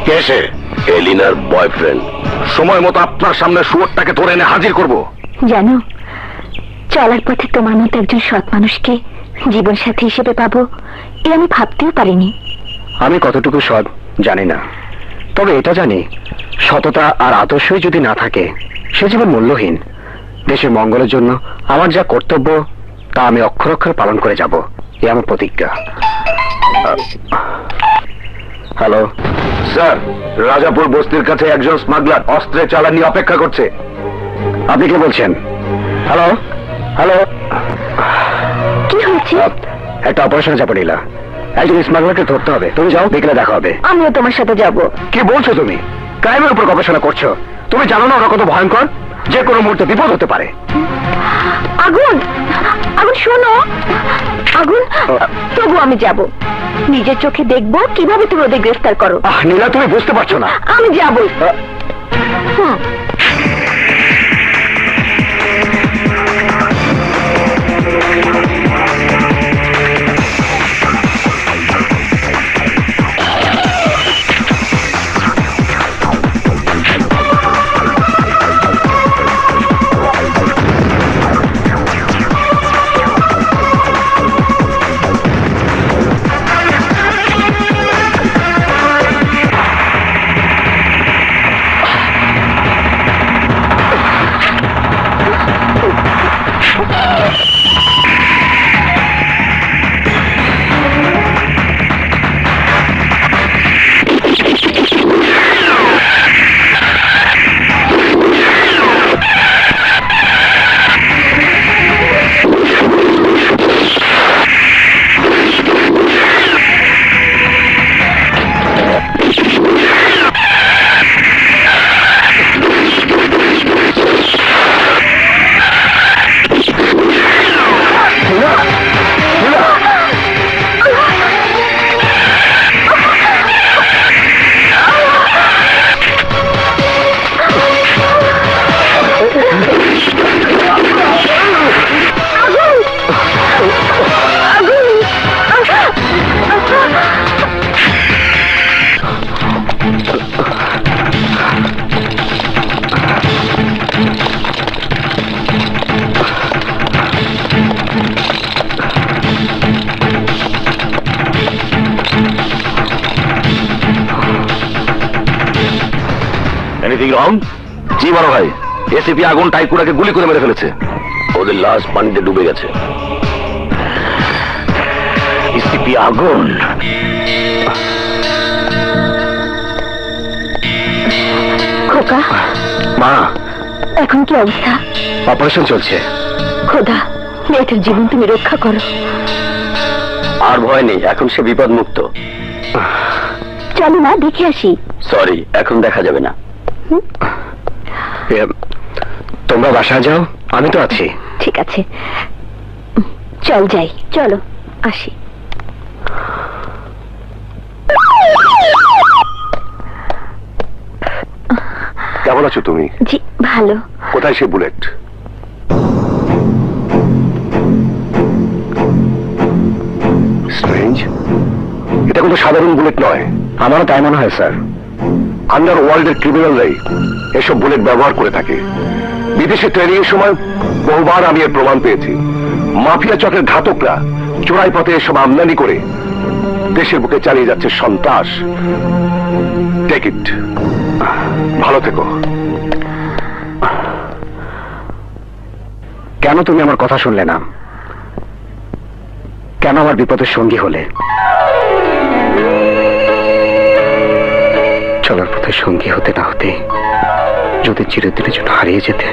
কে সে? এলিনার বয়ফ্রেন্ড। সময় মতো আপনার সামনে শুয়োরটাকে ধরে এনে হাজির করব। জানো, চলার পথে তোমার মতো একজন সৎ মানুষকে জীবন সাথী হিসেবে পাবো, এ আমি ভাবতেও পারিনি। আমি কতটুকু সৎ জানি না, তবে এটা জানি, সততা আর আদর্শই যদি না থাকে সে জীবন মূল্যহীন। দেশের মঙ্গলের জন্য আমার যা কর্তব্য তা আমি অক্ষর অক্ষর পালন করে যাব, এ আমার প্রতিজ্ঞা। হ্যালো স্যার, রাজাপুর বস্তির কাছে একজন স্মাগলার অস্ত্রে চালান নিয়ে অপেক্ষা করছে। আপনি কে বলছেন? হ্যালো হ্যালো, কি হয়েছে? একটা অপারেশনে যাবো নীলা, একজন স্মাগলারকে ধরতে হবে। তুমি যাও, বিকেলে দেখা হবে। আমিও তোমার সাথে যাব। কি বলছো তুমি? ক্রাইমের উপর গবেষণা করছো? তুমি জানো না ওরা কত ভয়ঙ্কর? যে কোনো মুহূর্তে বিপদ হতে পারে। আগুন, আগুন শোনো, আগুন, তবু আমি যাব, নিজের চোখে দেখবো কিভাবে তুমি ওদের গ্রেফতার করো। নীলা, তুমি বুঝতে পারছো না। আমি যাবই। Anything wrong? জি বড় ভাই, এসিপি আগুন টাইকুরাকে গুলি করে মেরে ফেলেছে। ওদের লাশ পানিতে ডুবে গেছে। এসিপি আগুন? খোকা, মা, এখন কি অবস্থা? অপারেশন চলছে। খোদা, মেয়েটার জীবন তুমি রক্ষা করো। আর ভয় নেই, এখন সে বিপদ মুক্ত। চলো না, দেখে আসি। সরি, এখন দেখা যাবে না। তোমরা বাসায় যাও, আমি তো আছি। ঠিক আছে, চল যাই। চলো, আসি। কেমন আছো তুমি? জি ভালো। কোথায় সে বুলেট? স্ট্রেঞ্জ, এটা কোনো সাধারণ বুলেট নয়। আমারও তাই মনে হয় স্যার। আন্ডার ওয়ার্ল্ডের ক্রিমিনালরাই এসব বুলেট ব্যবহার করে থাকে। বিদেশে ট্রেনিং এর সময় বহুবার আমি এর প্রমাণ পেয়েছি। মাফিয়া চক্রের ঘাতকরা চোরাই পথে এসব আমদানি করে দেশের বুকে চালিয়ে যাচ্ছে সন্ত্রাস। Take it. ভালো থেকো। কেন তুমি আমার কথা শুনলে না? কেন আমার বিপদের সঙ্গী হলে? চলার পথে সঙ্গী হতে না হতে যদি চিরদিনের জন্য হারিয়ে যেতে।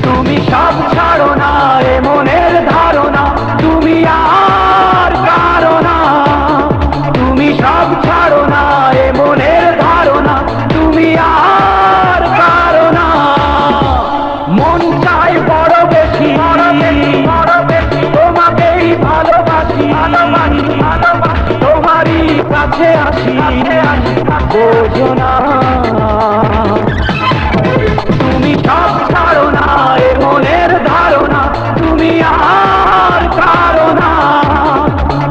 তুমি সব ছাড়ো না এ মনের ধারণা, তুমি আর কারো না। তুমি সব ছাড়ো না এ মনের ধারণা, তুমি আর কারো না। মন চাই বড় বেশি তোমাকেই ভালোবাসি, তোমারই কাছে আসি, বোঝো না। তুমি সব ছাড়ো না এ মনের ধারণা, তুমি আর কারো না।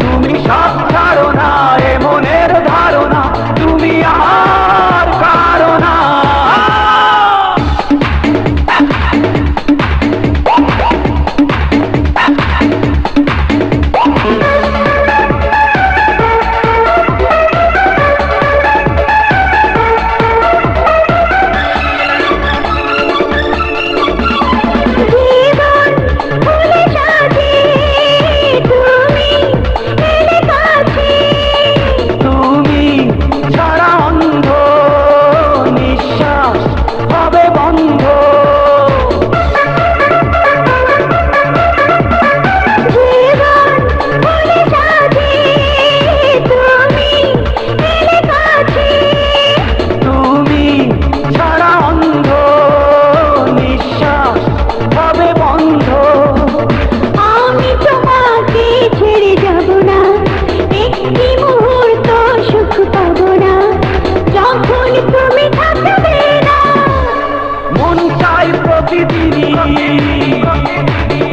তুমি সব ছাড়ো না এ মনের ধারণা, তুমি আর কারো না।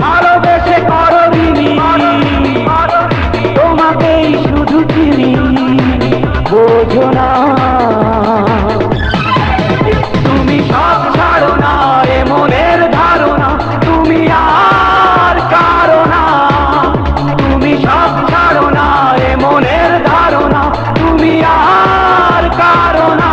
ভালোবেসে করো দিনি, তোমাকেই শুধু চিনি, বোঝো না। তুমি সব ছাড়ো না এ মনের ধারণা, তুমি আর কারো না। তুমি সব ছাড়ো না এ মনের ধারণা, তুমি আর কারো না।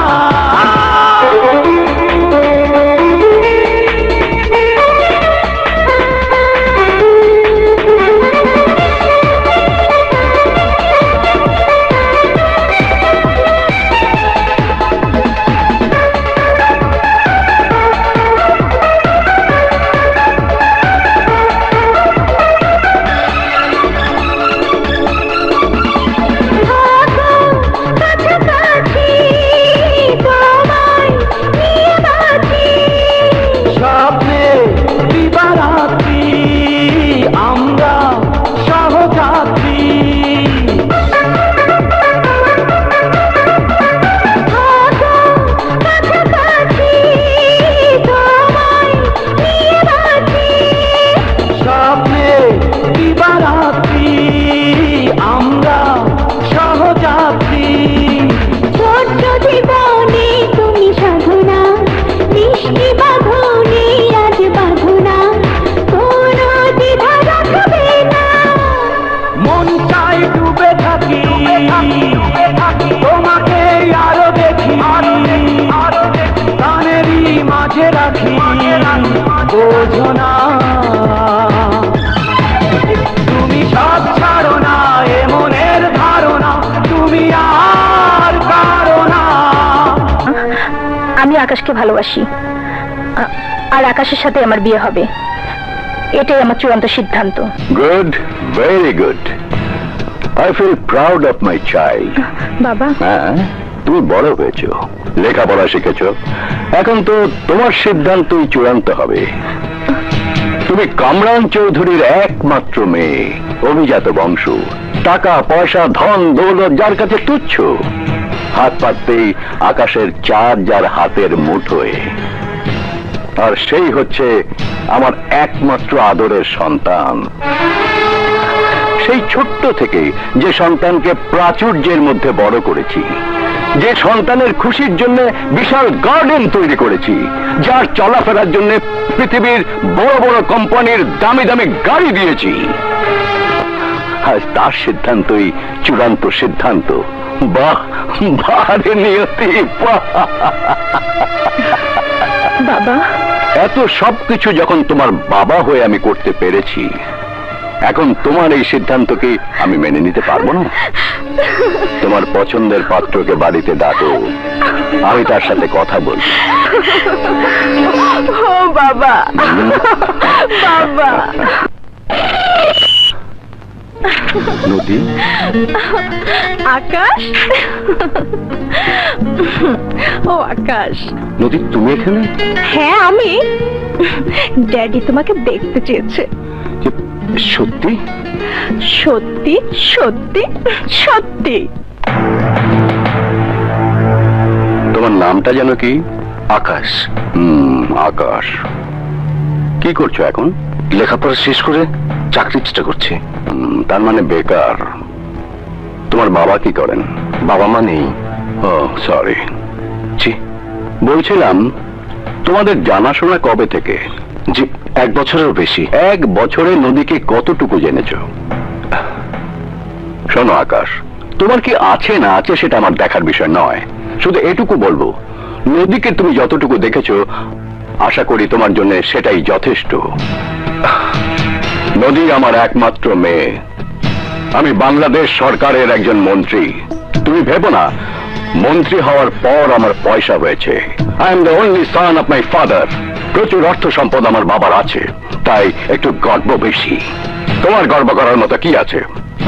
তোমাকে আরো দেখি, কানেরই মাঝে রাখি, বোঝো না। আকাশকে ভালোবাসি, আর আকাশের সাথে আমার বিয়ে হবে, এটাই আমার চূড়ান্ত সিদ্ধান্ত। Good, very good. I feel proud of my child. বাবা, হ্যাঁ, তুমি বড় হয়েছো, লেখাপড়া শিখেছো, এখন তো তোমার সিদ্ধান্তই চূড়ান্ত হবে। তুমি কামরান চৌধুরীর একমাত্র মেয়ে, অভিজাত বংশ, টাকা পয়সা ধন দৌলত যার কাছে তুচ্ছ, হাত পাততেই আকাশের চাঁদ যার হাতের মুঠোয়, আর সেই হচ্ছে আমার একমাত্র আদরের সন্তান। সেই ছোট্ট থেকে যে সন্তানকে প্রাচুর্যের মধ্যে বড় করেছি, যে সন্তানের খুশির জন্য বিশাল গার্ডেন তৈরি করেছি, যার চলাফেরার জন্য পৃথিবীর বড় বড় কোম্পানির দামি দামি গাড়ি দিয়েছি, আজ তার সিদ্ধান্তই চূড়ান্ত সিদ্ধান্ত। বাহ, বারে নিয়তি, বাবা, এত সবকিছু যখন তোমার বাবা হয়ে আমি করতে পেরেছি, এখন তোমার এই সিদ্ধান্তকে আমি মেনে নিতে পারবো না? তোমার পছন্দের পাত্রকে বাড়িতে ডাকো, আমি তার সাথে কথা বলবো। ও বাবা, বাবা। নদী, আকাশ, ও আকাশ। নদী তুমি এখানে? হ্যাঁ আমি। ড্যাডি তোমাকে দেখতে চেয়েছে। সত্যি? সত্যি সত্যি সত্যি। তোমার নামটা যেন কি? আকাশ। আকাশ। কি করছো এখন? লেখাপড়া শেষ করে চাকরির চেষ্টা করছি। তার মানে বেকার। তোমার বাবা কি করেন? বাবা মা নেই। ও সরি। জি, বলছিলাম তোমাদের জানাশোনা কবে থেকে? জি, 1 বছরেরও বেশি। 1 বছরে নদীকে কতটুকু জেনেছো? শোনো আকাশ, তোমার কি আছে না আছে সেটা আমার দেখার বিষয় নয়, শুধু এটুকু বলবো, নদীকে তুমি যতটুকু দেখেছো আশা করি তোমার জন্য সেটাই যথেষ্ট। নদী আমার একমাত্র মেয়ে। আমি বাংলাদেশ সরকারের একজন মন্ত্রী। তুমি ভেবো না মন্ত্রী হওয়ার পর আমার পয়সা হয়েছে। I am the only son of my father. প্রচুর অর্থ সম্পদ আমার বাবার আছে, তাই একটু গর্ব বেশি। তোমার গর্ব করার মতো কি আছে?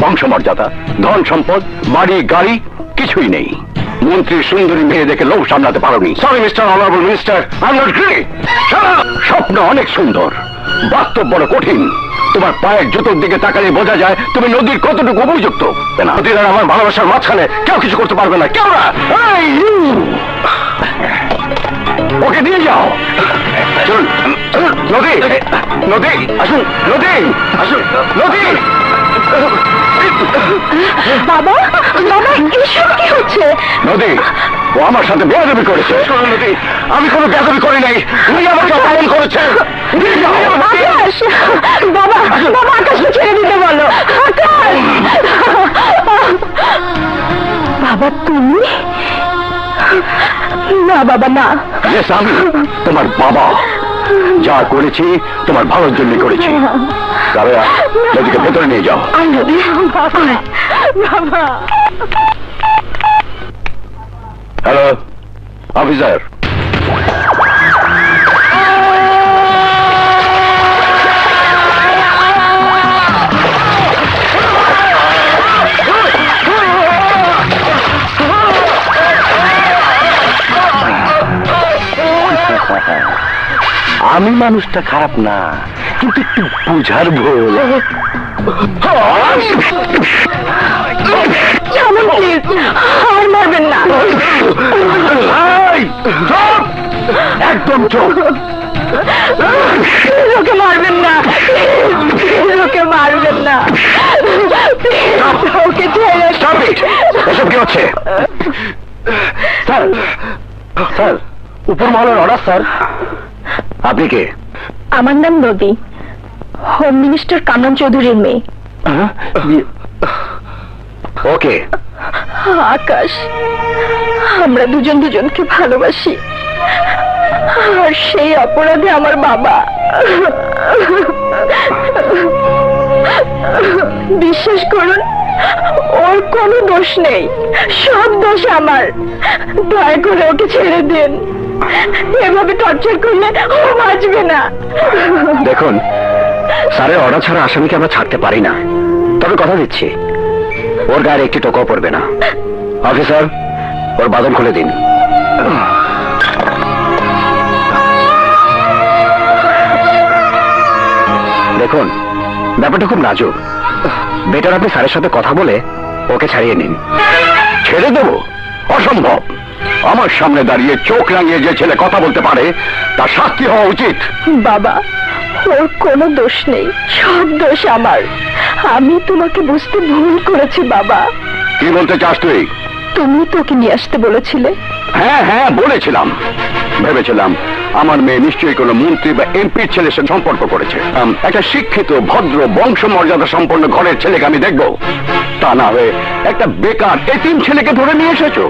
বংশমর্যাদা, ধন সম্পদ, বাড়ি গাড়ি কিছুই নেই। মন্ত্রীর সুন্দরী মেয়ে দেখে লোভ সামলাতে পারোনি। Sorry mister honourable minister, I am not great. স্বপ্ন অনেক সুন্দর, বাস্তব বড় কঠিন। তোমার পায়ের জুতোর দিকে তাকালে বোঝা যায় তুমি নদীর কতটুকু উপযুক্ত। নদীর আর আমার ভালোবাসার মাঝখানে কেউ কিছু করতে পারবে না, কেউ না। ওকে নিয়ে যাও। চলুন নদী, নদী আসুন, নদী আসুন, নদী। বাবা, বাবা, এসব কি হচ্ছে? নদী, ও আমার সাথে বেয়াদবি করেছে। শোনো নদী, আমি কোনো বেয়াদবি করি নাই, তুমি আমাকে অপমান করেছেন। আকাশ, বাবা, বাবা আকাশকে ছেড়ে দিতে বলো। আকাশ, বাবা তুমি? না বাবা না। আমি তোমার বাবা, যা করেছি তোমার ভালোর জন্য করেছি। তবে নদীকে ভেতরে নিয়ে যাও। বাবা। হ্যালো অফিসার, আমি মানুষটা খারাপ না, কিন্তু একটু বুঝার ভুল। আর মারবেন না। একদম চোখ। ওকে মারবেন না, ওকে মারবেন না, ওকে ছেড়ে। এসব কি হচ্ছে? স্যার, স্যার, উপর মহলের অর্ডার স্যার। আপনি কে? আমার নাম নদী, হোম মিনিস্টার কামরান চৌধুরীর মেয়ে। ওকে। আকাশ, আমরা দুজন দুজনকে ভালোবাসি, আর সেই অপরাধে আমার বাবা। বিশ্বাস করুন, ওর কোনো দোষ নেই, সব দোষ আমার। দয়া করে ওকে ছেড়ে দিন। এভাবে টর্চার করলে ও বাঁচবে না। দেখুন, স্যারের অর্ডার ছাড়া আসামিকে আমরা ছাড়তে পারি না, তবে কথা দিচ্ছি ওর গায়ে একটি টোকাও পড়বে না। অফিসার, ওর বাঁধন খুলে দিন। দেখুন, ব্যাপারটা খুব নাজুক, বেটার আপনি স্যারের সাথে কথা বলে ওকে ছাড়িয়ে নিন। ছেড়ে দেব? অসম্ভব। আমার সামনে দাঁড়িয়ে চোখ রাঙিয়ে যে ছেলে কথা বলতে পারে তার শাস্তি হওয়া উচিত। বাবা, ওর কোনো দোষ নেই, সব দোষ আমার। আমি তোমাকে বুঝতে ভুল করেছি বাবা। কি বলতে চাস তুই? তুমি তো ওকে নিয়ে আসতে বলেছিলে। হ্যাঁ হ্যাঁ বলেছিলাম। ভেবেছিলাম আমার মেয়ে নিশ্চয়ই কোনো মন্ত্রী বা এমপির ছেলের সাথে সম্পর্ক করেছে। একটা শিক্ষিত ভদ্র বংশ মর্যাদা সম্পন্ন ঘরের ছেলেকে আমি দেখবো, তা না হয়ে একটা বেকার এতিম ছেলেকে ধরে নিয়ে এসেছো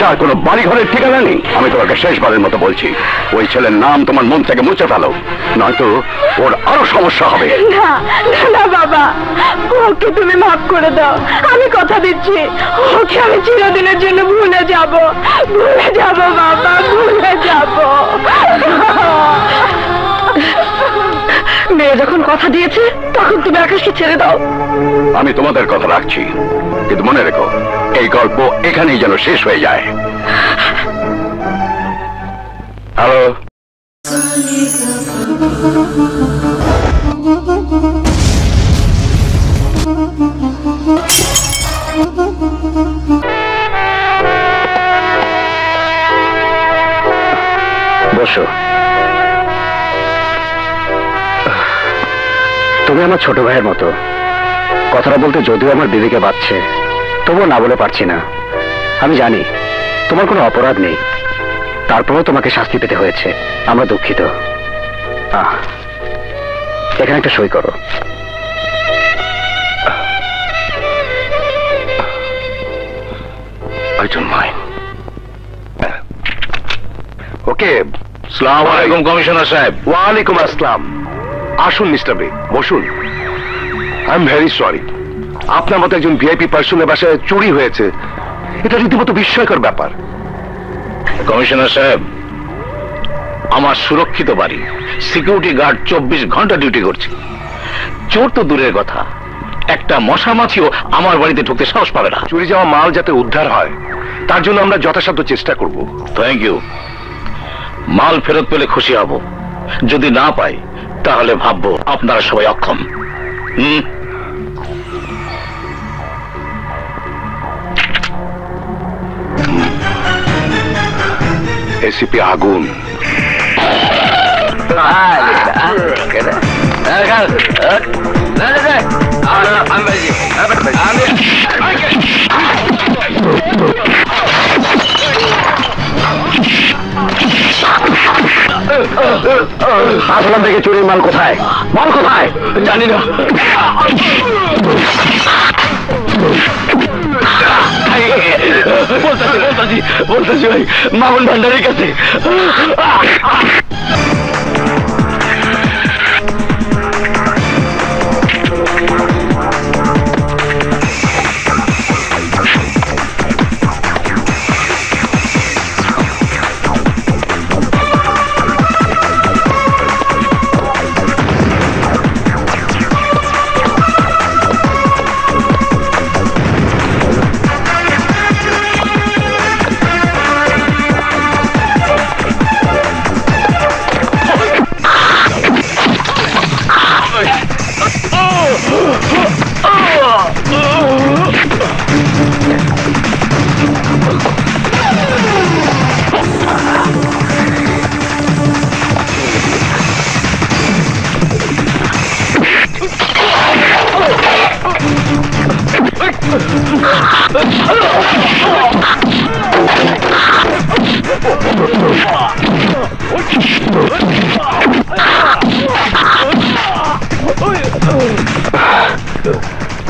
যার কোনো বাড়ি ঘরের ঠিকানা নেই। আমি তোমাকে শেষবারের মতো বলছি, ওই ছেলের নাম তোমার মন থেকে মুছে ফেলো, নয়তো ওর আরো সমস্যা হবে। না না বাবা, ওকে তুমি মাফ করে দাও। আমি কথা দিচ্ছি, ওকে আমি চিরদিনের জন্য ভুলে যাব বাবা, ভুলে যাব। মেয়ে যখন কথা দিয়েছে তখন তুমি আকাশকে ছেড়ে দাও। আমি তোমাদের কথা রাখছি, কিন্তু মনে রেখো এই গল্প এখানেই যেন শেষ হয়ে যায়। হ্যালো, বসো। তুমি আমার ছোট ভাইয়ের মতো, কথাটা বলতে যদিও আমার বিবেকে বাজছে, তবুও না বলে পারছি না। আমি জানি তোমার কোনো অপরাধ নেই, তারপরেও তোমাকে শাস্তি পেতে হয়েছে। আমরা দুঃখিত। এখানে একটা সই করো। ওকে। আসসালামু আলাইকুম কমিশনার সাহেব। ওয়ালাইকুম আসসালাম। আসুন মিস্টার বে, বসুন। আই এম ভেরি সরি, আপনার মতো একজন ভিআইপি পার্সনের বাসায় চুরি হয়েছে, এটা রীতিমতো বিস্ময়কর ব্যাপার। কমিশনার সাহেব, আমার সুরক্ষিত বাড়ি, সিকিউরিটি গার্ড 24 ঘন্টা ডিউটি করছে। চোর তো দূরের কথা, একটা মশা মাছিও আমার বাড়িতে ঢুকতে সাহস পাবে না। চুরি যাওয়া মাল যাতে উদ্ধার হয় তার জন্য আমরা যথাসাধ্য চেষ্টা করব। Thank you. মাল ফেরত পেলে খুশি হব, যদি না পাই তাহলে ভাববো আপনারা সবাই অক্ষম। এসিপি আগুন। আসলাম থেকে চুরির মাল কোথায়? মাল কোথায় জানি না। বলতেছি ভাই, মামুন ভান্ডারের কাছে।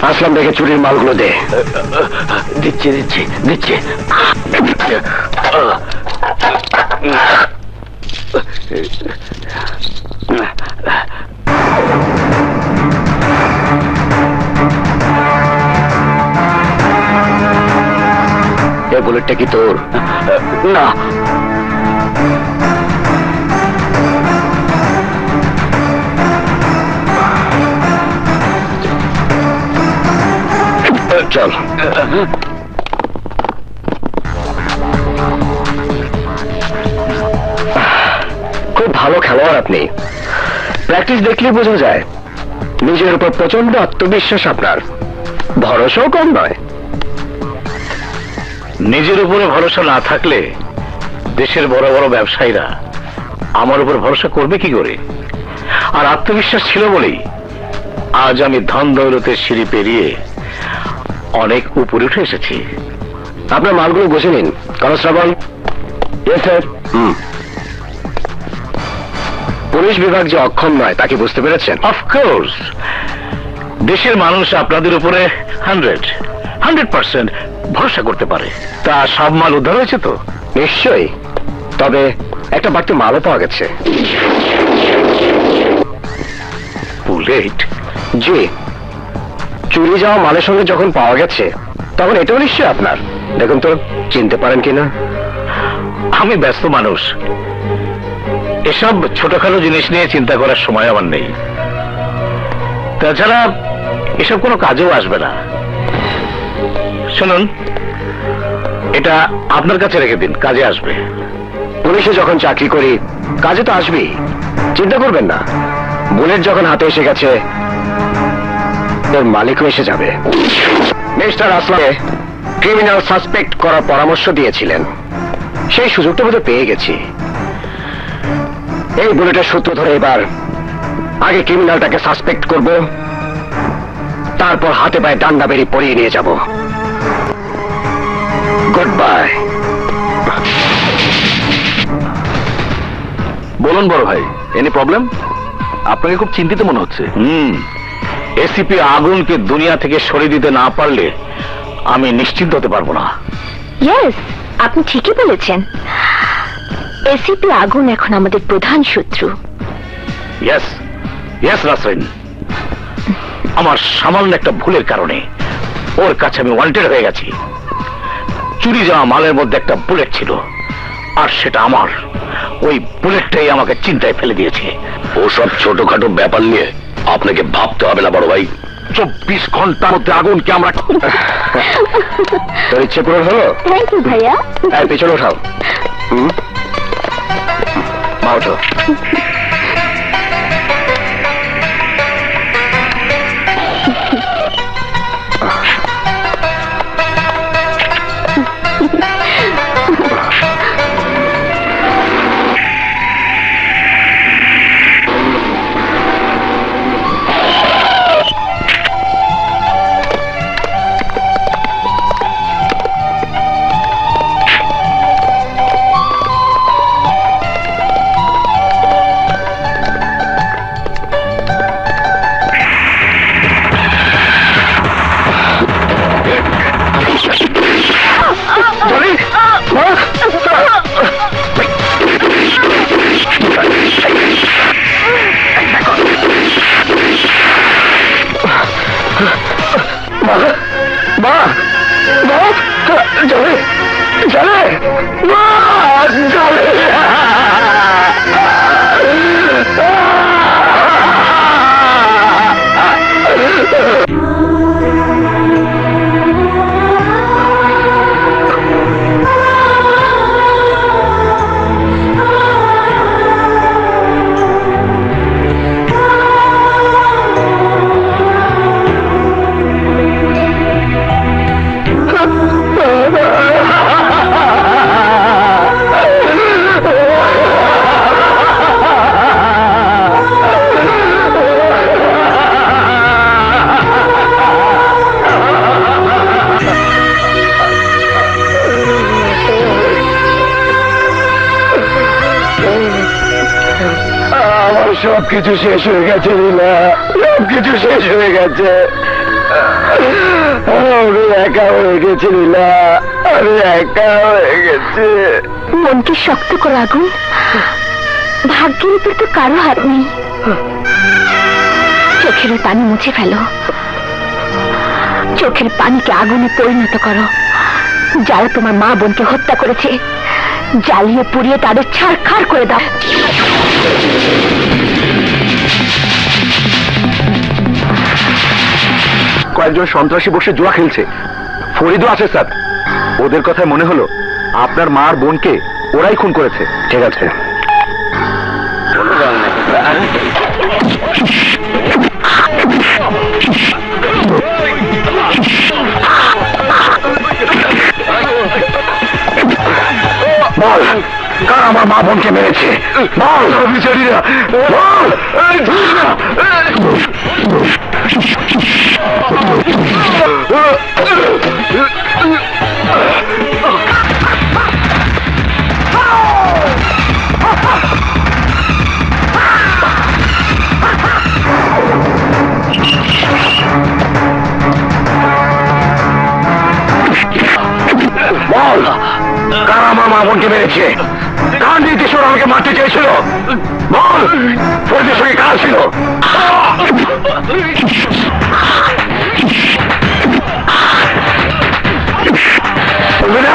আসলাম দেখে চুরির মালগুলো দে। দিচ্ছি দিচ্ছি দিচ্ছি। এই বুলেটটা কি তোর? না। চল। খুব ভালো খেলোয়াড় আপনি, প্র্যাকটিস দেখলেই বোঝা যায়। নিজের উপর প্রচন্ড আত্মবিশ্বাস আপনার, ভরসাও কম নয়। নিজের উপরে ভরসা না থাকলে দেশের বড় বড় ব্যবসায়ীরা আমার উপর ভরসা করবে কি করে? আর আত্মবিশ্বাস ছিল বলেই আজ আমি ধন দৌলতের সিঁড়ি পেরিয়ে অনেক উপরে উঠে এসেছি। আপনার মালগুলো বসে নিন। কনস্টেবল। Yes sir. পুলিশ বিভাগ যে অক্ষম নয় তা কি বুঝতে পেরেছেন? অফকোর্স, দেশের মানুষ আপনাদের উপরে 100% ভরসা করতে পারে। তা সব মাল উদ্ধার হয়েছে তো? নিশ্চয়ই, তবে একটা বাড়তি মালও পাওয়া গেছে। বুলেট? জি, চুরি যাওয়া মালের সঙ্গে যখন পাওয়া গেছে তখন এটাও নিশ্চয়ই আপনার। দেখুন তো চিনতে পারেন কিনা। আমি ব্যস্ত মানুষ, এসব ছোটখাটো জিনিস নিয়ে চিন্তা করার সময় আমার নেই। তাছাড়া এসব কোনো কাজেও আসবে না। শুনুন, এটা আপনার কাছে রেখে দিন, কাজে আসবে। পুলিশে যখন চাকরি করি কাজে তো আসবেই, চিন্তা করবেন না। বুলেট যখন হাতে এসে গেছে এর মালিকও এসে যাবে। মিস্টার আসলামকে ক্রিমিনাল সাসপেক্ট করার পরামর্শ দিয়েছিলেন, সেই সুযোগটা বোধহয় পেয়ে গেছি। এই বুলেটের সূত্র ধরে এবার আগে ক্রিমিনালটাকে সাসপেক্ট করব, তারপর হাতে পায়ে ডান্ডা বেরি পরিয়ে নিয়ে যাব। Good bye. বলুন বড় ভাই, এনি প্রবলেম? আপনাকে খুব চিন্তিত মনে হচ্ছে। এসিপি আগুনকে দুনিয়া থেকে সরিয়ে দিতে না পারলে আমি নিশ্চিন্ত হতে পারবো না। ইয়েস, আপনি ঠিকই বলেছেন। এসিপি আগুন এখন আমাদের প্রধান শত্রু। ইয়েস ইয়েস রাসেন, আমার সামান্য একটা ভুলের কারণে ওর কাছে আমি ওয়ান্টেড হয়ে গেছি। চুরি যাওয়া মালের মধ্যে একটা বুলেট ছিল, আর সেটা আমার। ওই বুলেটটাই আমাকে চিন্তায় ফেলে দিয়েছে। ওসব ছোটখাটো ব্যাপার নিয়ে আপনাকে ভাবতে হবে না বড় ভাই। 24 ঘন্টার মধ্যে আগুনকে আমরা। তোর ইচ্ছে পূরণ হলো? থ্যাংক ইউ ভাইয়া। পেছনে ওঠাও। মা ওঠো। সবকিছু শেষ হয়ে গেছে লীলা, সবকিছু শেষ হয়ে গেছে। আমি একা হয়ে গেছি লীলা, আমি একা হয়ে গেছি। মনকে শক্ত করো আগুন, ভাগ্যের উপর তো কারো হাত নেই। চোখের পানি মুছে ফেলো, চোখের পানিকে আগুনে পরিণত করো। যারা তোমার মা বোনকে হত্যা করেছে জ্বালিয়ে পুড়িয়ে তাদের ছারখার করে দাও। কয় কয়েকজন সন্ত্রাসী বসে জুয়া খেলছে। ফরিদও আছে স্যার। ওদের কথায় মনে হলো আপনার মা আর বোনকে ওরাই খুন করেছে। ঠিক আছে, বল কার আমার মা বোনকে মেরেছে? বল বিচারীরা, বল। বল কার আমার মা বোনকে মেরেছে? কার নির্দেশ ওরা আমাকে মারতে চেয়েছিল? বল ফরিদের সঙ্গে কার ছিল? বলবি না?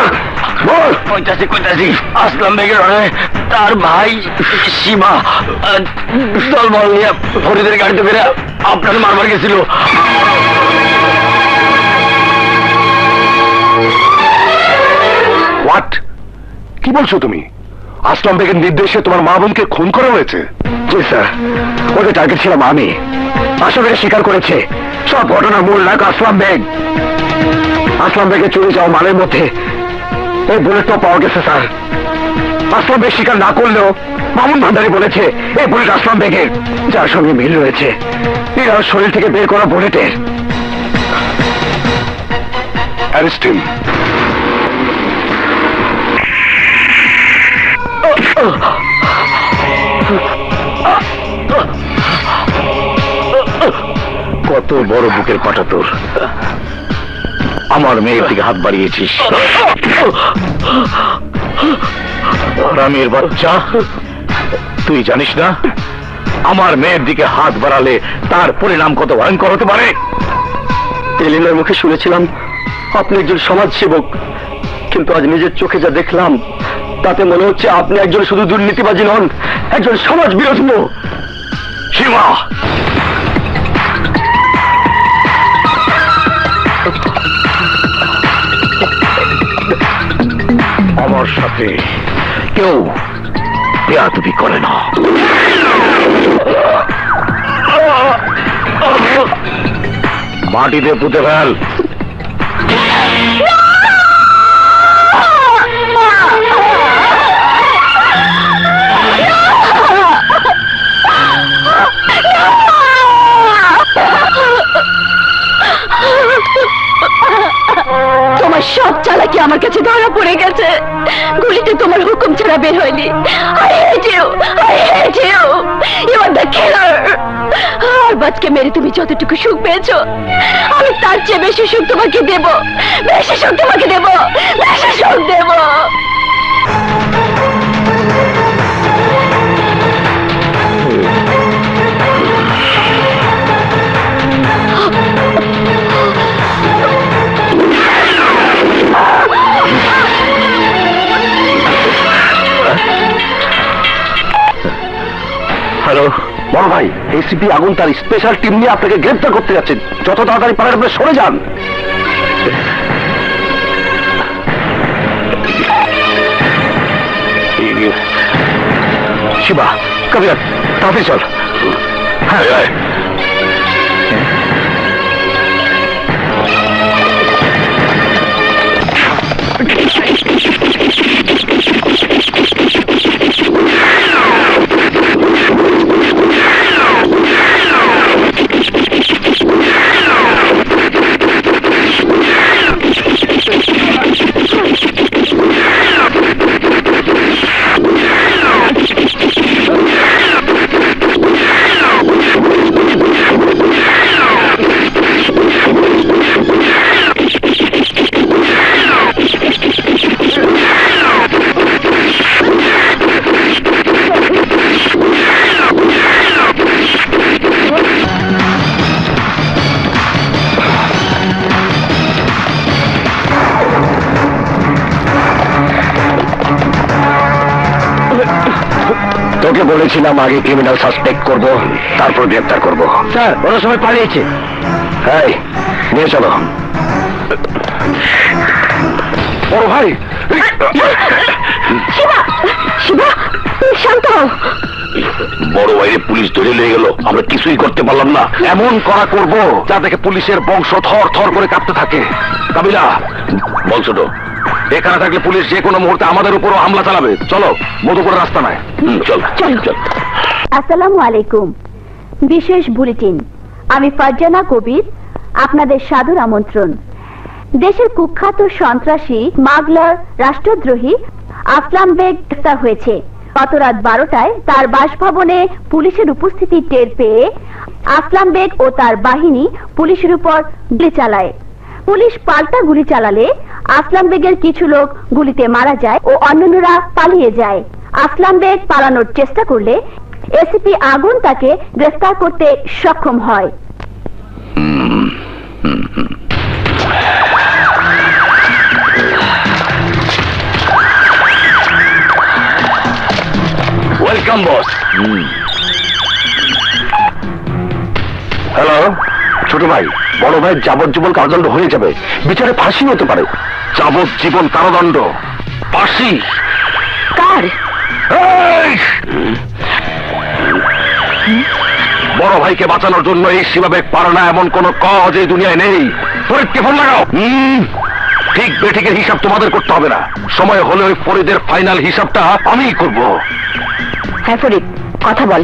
বল। 85 আসলাম বেগের তার ভাই সীমা দলবল নিয়ে ফরিদের গাড়িতে বেড়ে আপনার মারবার গেছিল। হোয়াট? কি বলছো তুমি? আসলাম বেগের নির্দেশে তোমার মা বোনকে খুন করা হয়েছে? জি স্যার, ওদের টার্গেট ছিলাম আমি। আসলে স্বীকার করেছে সব ঘটনার মূল নায়ক আসলাম বেগ। আসলাম বেগের চুরি যাওয়া মালের মধ্যে এই বুলেটটা পাওয়া গেছে স্যার। আসলাম বেগ স্বীকার না করলেও মামুন ভান্ডারী বলেছে এই বুলেট আসলাম বেগের, যার সঙ্গে মিল রয়েছে এরা শরীর থেকে বের করা বুলেটের। Arrest him. কত বড় বুকের পাটা তোর! আমার মেয়ের দিকে হাত বাড়িয়েছিস। হারামির বাচ্চা, তুই জানিস না আমার মেয়ের দিকে হাত বাড়ালে তার পরিণাম কত ভয়ঙ্কর হতে পারে? এলিনার মুখে শুনেছিলাম আপনি একজন সমাজসেবক, কিন্তু আজ নিজের চোখে যা দেখলাম তাতে মনে হচ্ছে আপনি একজন শুধু দুর্নীতিবাজি নন, একজন সমাজ বিরোধী। সীমা, আমার সাথে কেউ বেয়াদবি করে না। মাটিতে পুঁতে ফেল। তোমার সব চালাকি আমার কাছে ধরা পড়ে গেছে। গুলিতে তোমার হুকুম ছাড়া বের হয়নি। I hate you, I hate you. You are the killer. আর বাচ্চাকে মেরে তুমি যতটুকু সুখ পেয়েছো, আমি তার চেয়ে বেশি সুখ তোমাকে দেব, বেশি সুখ তোমাকে দেব, বেশি সুখ দেব। হ্যালো বড় ভাই, এসিপি আগুন তার স্পেশাল টিম নিয়ে আপনাকে গ্রেফতার করতে যাচ্ছেন। যত তাড়াতাড়ি পারেন আপনি সরে যান। শিবা, কবিরাজ, তাড়াতাড়ি চল। হ্যাঁ, তোকে বলেছিলাম আগে ক্রিমিনাল সাসপেক্ট করব, তারপর গ্রেফতার করব। স্যার, ওরা সবাই পালিয়েছে। এই নিয়ে চলো। বড় ভাই, শিবা, শিবা, শান্ত হও। বড় ভাইরে পুলিশ ধরে নিয়ে গেল, আমরা কিছুই করতে পারলাম না। এমন করা করব যা দেখে পুলিশের বংশ থর থর করে কাঁপতে থাকে। কাবিলা, বলছো তো এখানে থাকলে পুলিশ যে কোনো মুহূর্তে আমাদের উপরও হামলা চালাবে। চলো, মধুপুরের রাস্তা নাই। চল চল চল। আসসালামু আলাইকুম। বিশেষ বুলেটিন, আমি ফারজানা কবির, আপনাদের সাদর আমন্ত্রণ। দেশের কুখ্যাত সন্ত্রাসী মাগলার রাষ্ট্রদ্রোহী আসলাম বেগ গ্রেফতার হয়েছে। গত রাত 12টায় তার বাসভবনে পুলিশের উপস্থিতি টের পেয়ে আসলাম বেগ ও তার বাহিনী পুলিশের উপর গুলি চালায়। পুলিশ পাল্টা গুলি চালালে আসলাম বেগের কিছু লোক গুলিতে মারা যায় ও অন্যান্যরা পালিয়ে যায়। আসলাম বেগ পালানোর চেষ্টা করলে এসিপি আগুন তাকে গ্রেফতার করতে সক্ষম হয়। Welcome boss. হ্যালো ছোট ভাই, বড় ভাই যাবজ্জীবন কারাদণ্ড হয়ে যাবে, বিচারে ফাঁসি হতে পারে। যাবজ্জীবন কারাদণ্ড? ফাঁসি কার? বড় ভাইকে বাঁচানোর জন্য এই শিবাবেগ পারে না এমন কোন কাজ এই দুনিয়ায় নেই। ফরিদকে ফোন লাগাও। ঠিক বেঠিকের হিসাব তোমাদের করতে হবে না, সময় হলে ওই ফরিদের ফাইনাল হিসাবটা আমিই করব। হ্যাঁ ফরিদ, কথা বল।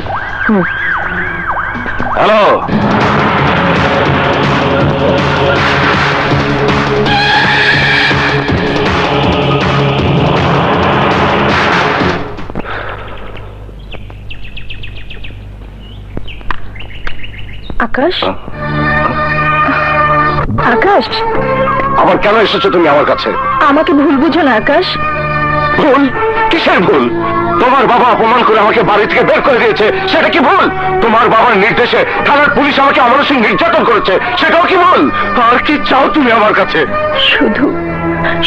হ্যালো, আকাশ, আকাশ, আবার কেন এসেছো তুমি আমার কাছে? আমাকে ভুল বুঝো না আকাশ। ভুল? কিসের ভুল? তোমার বাবা অপমান করে আমাকে বাড়ি থেকে বের করে দিয়েছে, সেটা কি ভুল? তোমার বাবার নির্দেশে থানার পুলিশ আমাকে অমানসিক নির্যাতন করেছে, সেটাও কি ভুল? আর কি চাও তুমি আমার কাছে? শুধু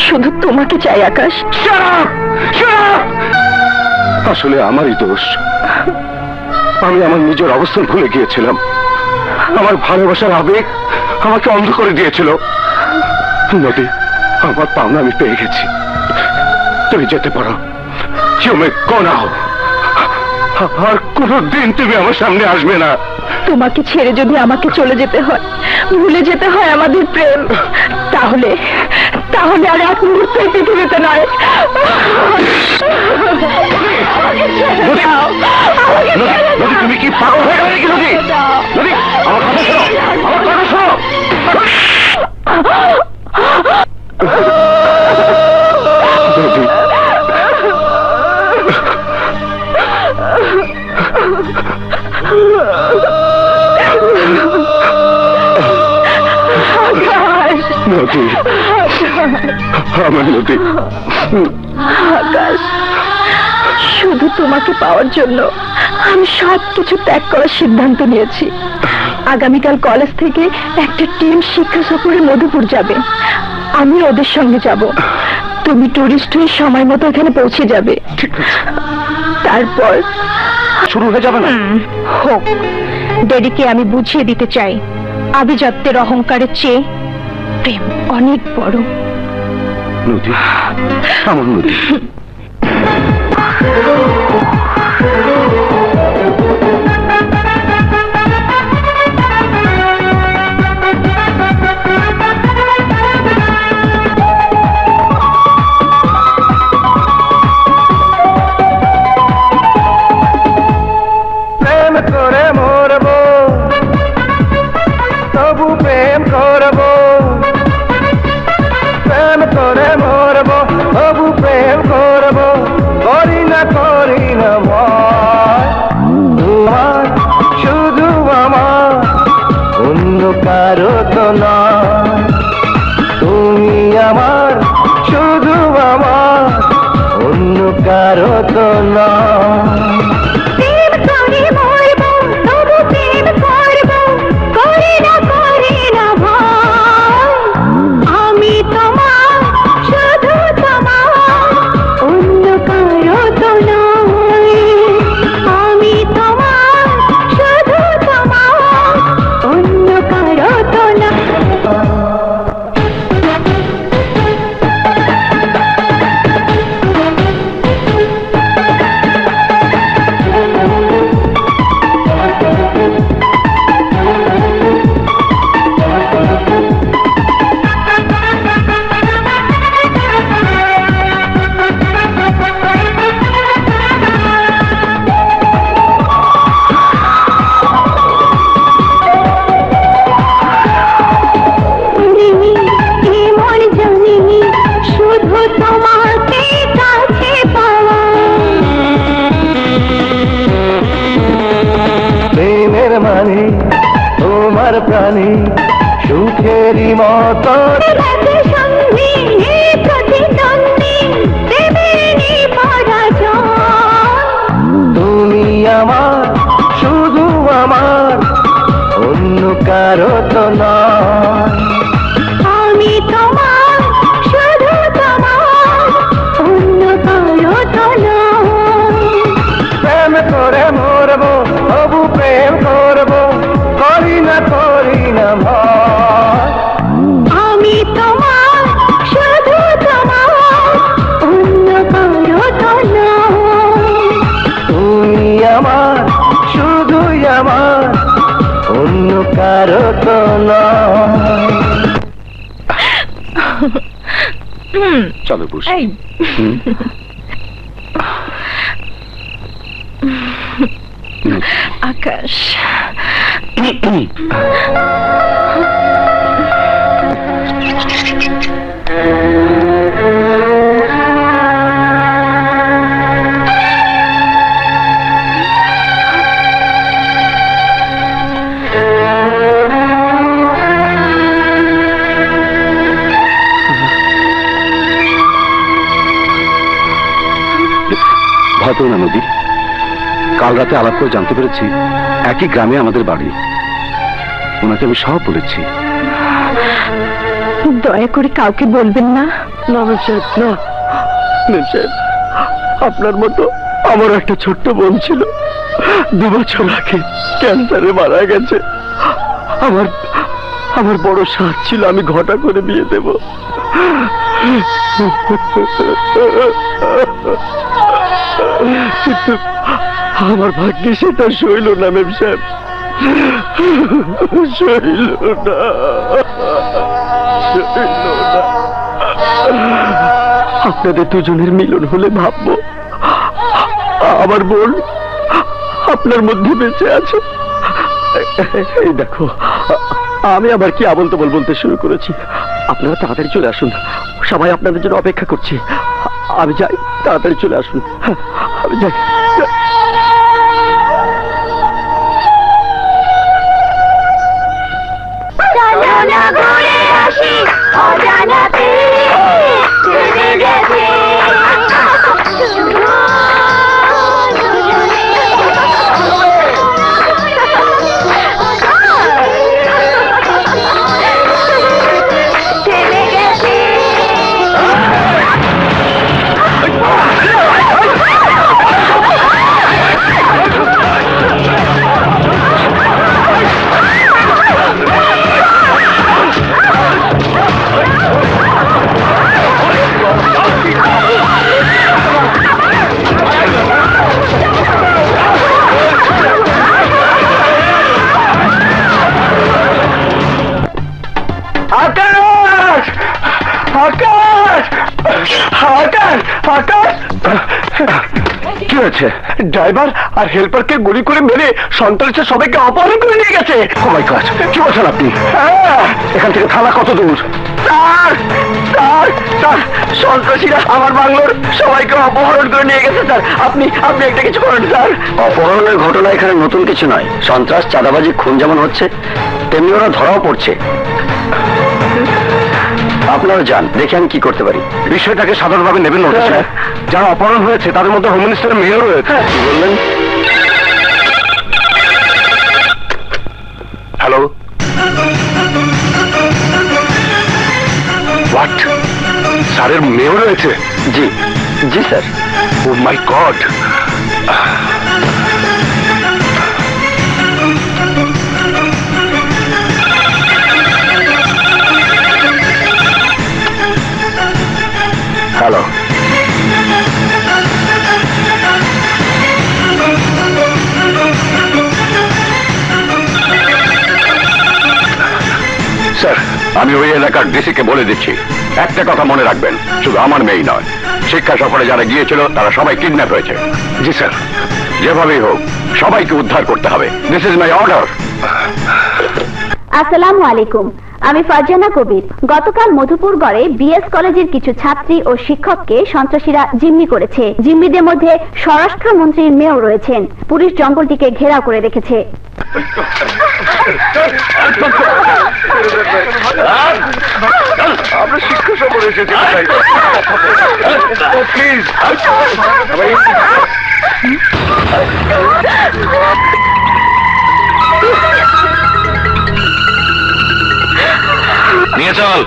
শুধু তোমাকে চাই আকাশ। Shut up! Shut up! আসলে আমারই দোষ। আমি আমার নিজের অবস্থান ভুলে গিয়েছিলাম। আমার ভালোবাসার আবেগ আমাকে অন্ধ করে দিয়েছিল। নদী, আমার পাওনা আমি পেয়ে গেছি, তুমি যেতে পারো। তুমি কোনা হো, আর কোনদিন তুমি আমার সামনে আসবে না। তোমাকে ছেড়ে যদি আমাকে চলে যেতে হয়, ভুলে যেতে হয় আমাদের প্রেম, তাহলে তাহলে আর এক মুহূর্তে পৃথিবীতে নয়। নদী, তুমি কি পাগল হয়ে গেলে নাকি? নদী, নদী, আমার কথা শোনো, আমার কথা শোনো। নদী, নদী, আমার নদী। আকাশ, শুধু তোমাকে পাওয়ার জন্য আমি সবকিছু ত্যাগ করার সিদ্ধান্ত নিয়েছি। আগামীকাল কলেজ থেকে একটা টিম শিক্ষা সফরে মধুপুর যাবে, আমি ওদের সঙ্গে যাব। তুমি টুরিস্ট হয়ে সময় মতো এখানে পৌঁছে যাবে। তারপর শুরু হয়ে যাবে না? হোক। ড্যাডিকে আমি বুঝিয়ে দিতে চাই, আভিজাত্যের অহংকারের চেয়ে প্রেম অনেক বড়। নদী, আমার নদী। প্রেম করে মরবো, তবু প্রেম করবো। প্রেম করে মরবো, তবু প্রেম করবো। করি না ভয়, তোমার শুধু আমার, অন্য কারো তো নয়। তুমি আমার, শুধু আমার, অন্য কারো তো নয়। মানে তোমার প্রাণে সুখেরই মতো তুমি আমার শুধু আমার অন্য কারো তো নয় আমি তোমার শুধু তোমার অন্য কারো তো নয় প্রেম করে মরবো তবু প্রেম করবো করি না ভয় আমি তোমার শুধু তোমার অন্য কারো তো নয় তুমি আমার শুধুই আমার অন্য কারো তো নয় চলো বসে। এই আকাশ ভয় পেও না নদী, কাল রাতে আলাপ করে জানতে পেরেছি একই গ্রামে আমাদের বাড়ি। ওনাকে আমি সব বলেছি। দয়া করে কাউকে বলবেন না। না মেম সাহেব, না মেম সাহেব, আপনার মতো আমার একটা ছোট্ট বোন ছিল, 2 বছর আগে ক্যান্সারে মারা গেছে। আমার বড় সাধ ছিল আমি ঘটা করে বিয়ে দেব। কিন্তু আমার ভাগ্যে সেটা সইল না মেম সাহেব, সইল না। আপনাদের দুজনের মিলন হলে ভাববো আমার বোন আপনার মধ্যে বেঁচে আছে। এই দেখো, আমি আবার কি আবল তবল বলতে শুরু করেছি। আপনারা তাড়াতাড়ি চলে আসুন, সবাই আপনাদের জন্য অপেক্ষা করছি। আমি যাই, তাড়াতাড়ি চলে আসুন। আমি যাই। কি হয়েছে? ড্রাইভার আর হেল্পারকে গুলি করে মেরে সন্ত্রাসের সবাইকে অপহরণ করে নিয়ে গেছে। ও মাই গড, কি বলছেন আপনি? এখান থেকে থানা কত দূর? স্যার স্যার স্যার, সন্ত্রাসীরা আমার বাংলোর সবাইকে অপহরণ করে নিয়ে গেছে স্যার। আপনি একটা কিছু করেন স্যার। অপহরণের ঘটনা এখানে নতুন কিছু নয়। সন্ত্রাস, চাঁদাবাজি, খুন যেমন হচ্ছে তেমনি ওরা ধরাও পড়ছে। আপনারা যান, দেখে আমি কি করতে পারি। বিষয়টাকে সাধারণভাবে নেবেন না স্যার। যারা অপহরণ হয়েছে তাদের মধ্যে হোম মিনিস্টারের মেয়র রয়েছে। কি বললেন? Hello, what? স্যারের মেয়র রয়েছে? জি জি স্যার। ও মাই গড। হ্যালো, স্যার, আমি ওই এলাকার ডিসিকে বলে দিচ্ছি, একটা কথা মনে রাখবেন, শুধু আমার মেয়েই নয়, শিক্ষা সফরে যারা গিয়েছিল তারা সবাই কিডন্যাপ হয়েছে। জি স্যার। যেভাবেই হোক সবাইকে উদ্ধার করতে হবে। This is my order. আসসালামু আলাইকুম, আমি ফারজানা কবির। গতকাল মধুপুর গড়ে বিএস কলেজের কিছু ছাত্রী ও শিক্ষককে সন্ত্রাসীরা জিম্মি করেছে। জিম্মিদের মধ্যে স্বরাষ্ট্রমন্ত্রীর মেয়েও রয়েছেন। পুলিশ জঙ্গলটিকে ঘেরাও করে রেখেছে। আমরা শিক্ষা সফর এসেছি প্লিজ নিয়ে চল।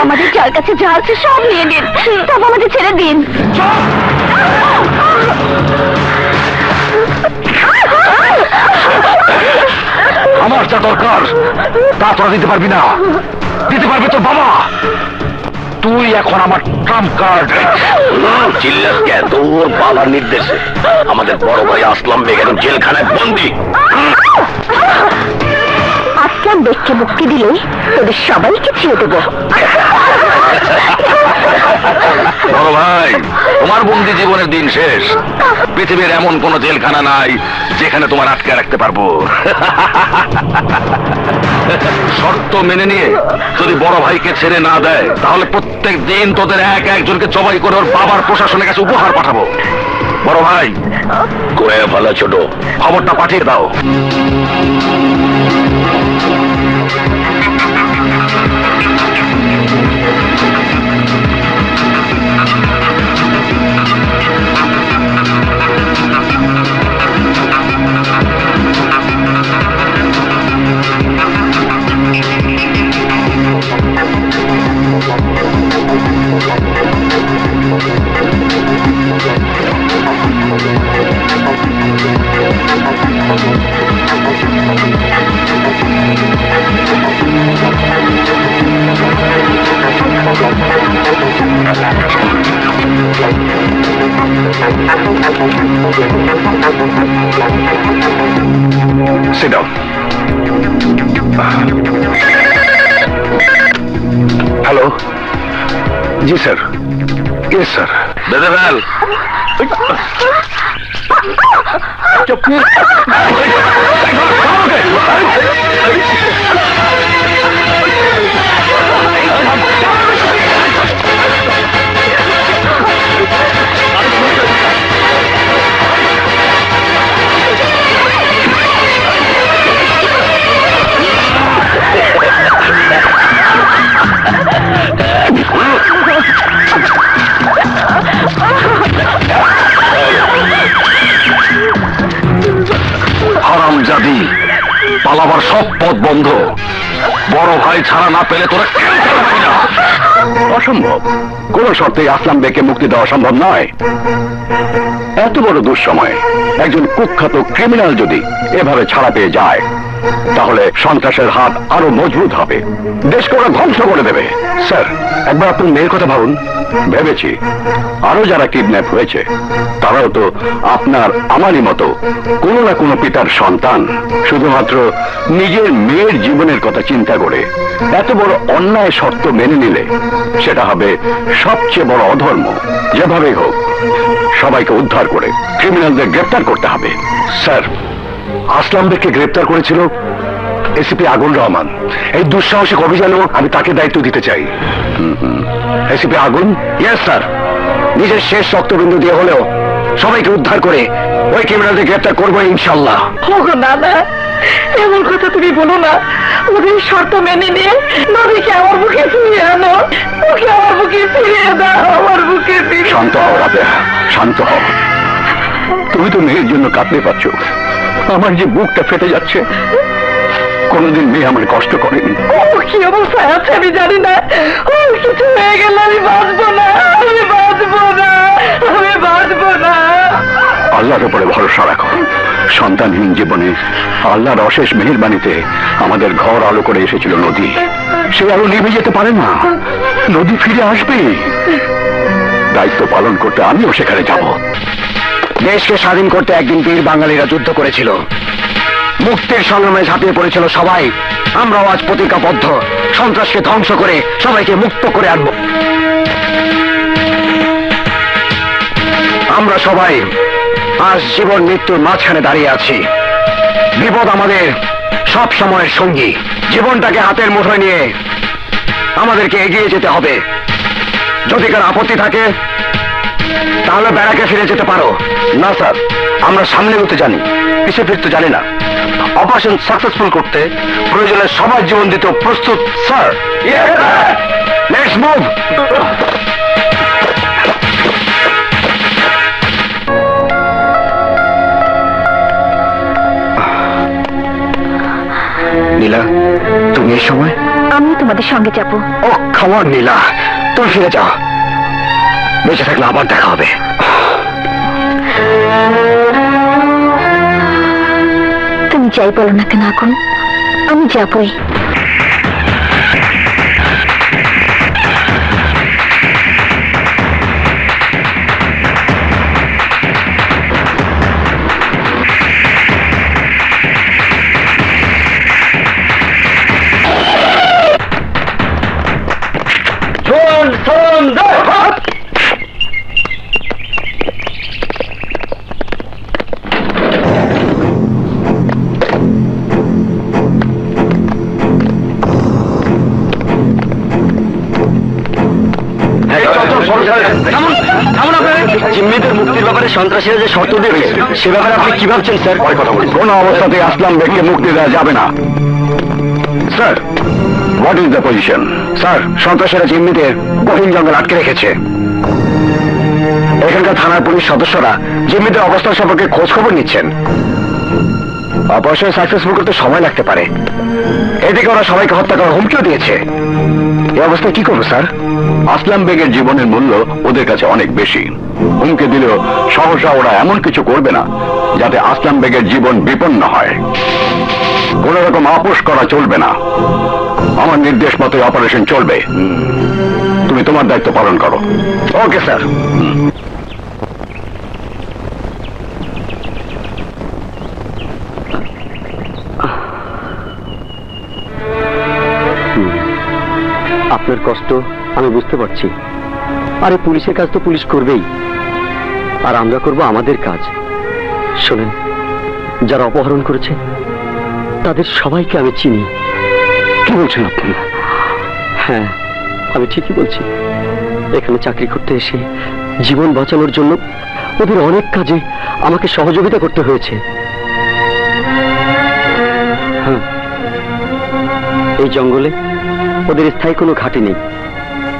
আমাদের যার কাছে যা আছে সব নিয়ে নিন, তবে আমাদের ছেড়ে দিন। আমার যা দরকার তা তোরা দিতে পারবি না, দিতে পারবে তোর বাবা। তুই এখন আমার ট্রাম্প কার্ড। চিল্লাস কে? তোর বাবার নির্দেশে আমাদের বড় ভাই আসলাম বেগ এখন জেলখানায় বন্দি। আসলাম বেগকে মুক্তি দিলে তোদের সবাইকে ছেড়ে দেবো। বড় ভাই, তোমার বন্দি জীবনের দিন শেষ। পৃথিবীর এমন কোন জেলখানা নাই যেখানে তোমার আটকে রাখতে পারবো। শর্ত মেনে নিয়ে যদি বড় ভাইকে ছেড়ে না দেয় তাহলে প্রত্যেক দিন তোদের এক একজনকে জবাই করে ওর বাবার প্রশাসনের কাছে উপহার পাঠাবো। বড় ভাই, কয়ে ভালো ছোট, খবরটা পাঠিয়ে দাও। Sit down. हेलो जी सर। Yes sir. दे फैल। चुप। হারামজাদি, পালাবার সব পথ বন্ধ। বড় ভাই ছাড়া না পেলে তোরা কেউ পারবি না। অসম্ভব, কোন শর্তে আসলাম বেগকে মুক্তি দেওয়া সম্ভব নয়। এত বড় দুঃসময়ে একজন কুখ্যাত ক্রিমিনাল যদি এভাবে ছাড়া পেয়ে যায় তাহলে সন্ত্রাসের হাত আরো মজবুত হবে, দেশকে ওরা ধ্বংস করে দেবে। স্যার, একবার আপনার মেয়ের কথা ভাবুন। ভেবেছি আরো যারা কিডন্যাপ হয়েছে তারাও তো আপনার আমারই মতো কোনো না কোনো পিতার সন্তান। শুধুমাত্র নিজের মেয়ের জীবনের কথা চিন্তা করে এত বড় অন্যায় শর্ত মেনে নিলে সেটা হবে সবচেয়ে বড় অধর্ম। যেভাবেই হোক সবাইকে উদ্ধার করে ক্রিমিনালদের গ্রেপ্তার করতে হবে। স্যার, আসলাম বেগকে গ্রেপ্তার করেছিল এসিপি আগুন রহমান। এই দুঃসাহসিক অভিযানেও আমি তাকে দায়িত্ব দিতে চাই। এসিপি আগুন? Yes sir. নিজের শেষ রক্তবিন্দু দিয়ে হলেও সবাইকে উদ্ধার করে ওই ক্রিমিনালদের গ্রেপ্তার করবো ইনশাল্লাহ। ওগো দাদা, এমন কথা তুমি বলো না। ওদের শর্ত মেনে নিয়ে নদীকে আমার বুকে ফিরিয়ে আনো। ওকে আমার বুকে ফিরিয়ে দাও, আমার বুকে ফিরিয়ে। শান্ত হও রাবেয়া, শান্ত হও। তুমি তো মেয়ের জন্য কাঁদতে পারছো, আমার যে বুকটা ফেটে যাচ্ছে। কোনদিন মেয়ে আমার কষ্ট করেনি। ও কি অবস্থায় আছে আমি জানি না। ও কিছু হয়ে গেল আমি বাঁচবো না, আমি বাঁচবো না, আমি বাঁচবো না। আল্লাহর উপরে ভরসা রাখো। সন্তানহীন জীবনে আল্লাহর অশেষ মেহেরবানিতে আমাদের ঘর আলো করে এসেছিল নদী। সে আলো নিভে যেতে পারে না, নদী ফিরে আসবে। দায়িত্ব পালন করতে আমিও সেখানে যাব। দেশকে স্বাধীন করতে একদিন বীর বাঙালিরা যুদ্ধ করেছিল। মুক্তির সংগ্রামে ঝাঁপিয়ে পড়েছিল সবাই, আমরাও আজ প্রতিজ্ঞাবদ্ধ সন্ত্রাসকে ধ্বংস করে সবাইকে মুক্ত করে আনব। আমরা সবাই আজ জীবন মৃত্যুর মাঝখানে দাঁড়িয়ে আছি। বিপদ আমাদের সব সময়ের সঙ্গী। জীবনটাকে হাতের মুঠোয় নিয়ে আমাদেরকে এগিয়ে যেতে হবে। যদি কার আপত্তি থাকে তাহলে ব্যারাকে ফিরে যেতে পারো। না স্যার, আমরা সামনে এগোতে জানি, পিছিয়ে ফিরতে জানি না। অপারেশন সাকসেসফুল করতে প্রয়োজনে সবার জীবন দিতে প্রস্তুত স্যার। Let's move. নীলা, তুমি এই সময়? আমি তোমাদের সঙ্গে যাবো। ও খাওয়ার নীলা, তুমি ফিরে যাও। বেঁচে থাকলে আবার দেখা হবে। তুমি যাই বলো না কেন এখন, আমি যাবই। জিম্মিদের মুক্তির ব্যাপারে সন্ত্রাসীরা যে শর্ত দিয়েছে সে ব্যাপারে আপনি কি ভাবছেন স্যার? কোন অবস্থাতেই আসলাম বেগকে মুক্তি দেওয়া যাবে না sir. What is the position? Sir, সন্ত্রাসীরা জিম্মিদের গহীন জঙ্গল আটকে রেখেছে। এখানকার থানার পুলিশ সদস্যরা জিম্মিদের অবস্থান সম্পর্কে খোঁজ খবর নিচ্ছেন। অপারেশন সাকসেসফুল করতে সময় লাগতে পারে। এদিকে ওরা সবাইকে হত্যা করার হুমকিও দিয়েছে। এই অবস্থায় কি করবো স্যার? আসলাম বেগের জীবনের মূল্য ওদের কাছে অনেক বেশি। হুমকি দিলেও সহসা ওরা এমন কিছু করবে না যাতে আসলাম বেগের জীবন বিপন্ন হয়। কোন রকম আপোষ করা চলবে না। আমার নির্দেশ মতো অপারেশন চলবে। তুমি তোমার দায়িত্ব পালন করো। Okay sir. আপনার কষ্ট আমি বুঝতে পারছি। আরে পুলিশের কাজ তো পুলিশ করবেই, আর আমরা করব আমাদের কাজ। শোনেন, যারা অপহরণ করেছে তাদের সবাইকে আমি চিনি। কি বলছেন আপনি? হ্যাঁ, আমি ঠিকই বলছি। এখানে চাকরি করতে এসে জীবন বাঁচানোর জন্য ওদের অনেক কাজে আমাকে সহযোগিতা করতে হয়েছে। হ্যাঁ, এই জঙ্গলে ওদের স্থায়ী কোনো ঘাঁটি নেই।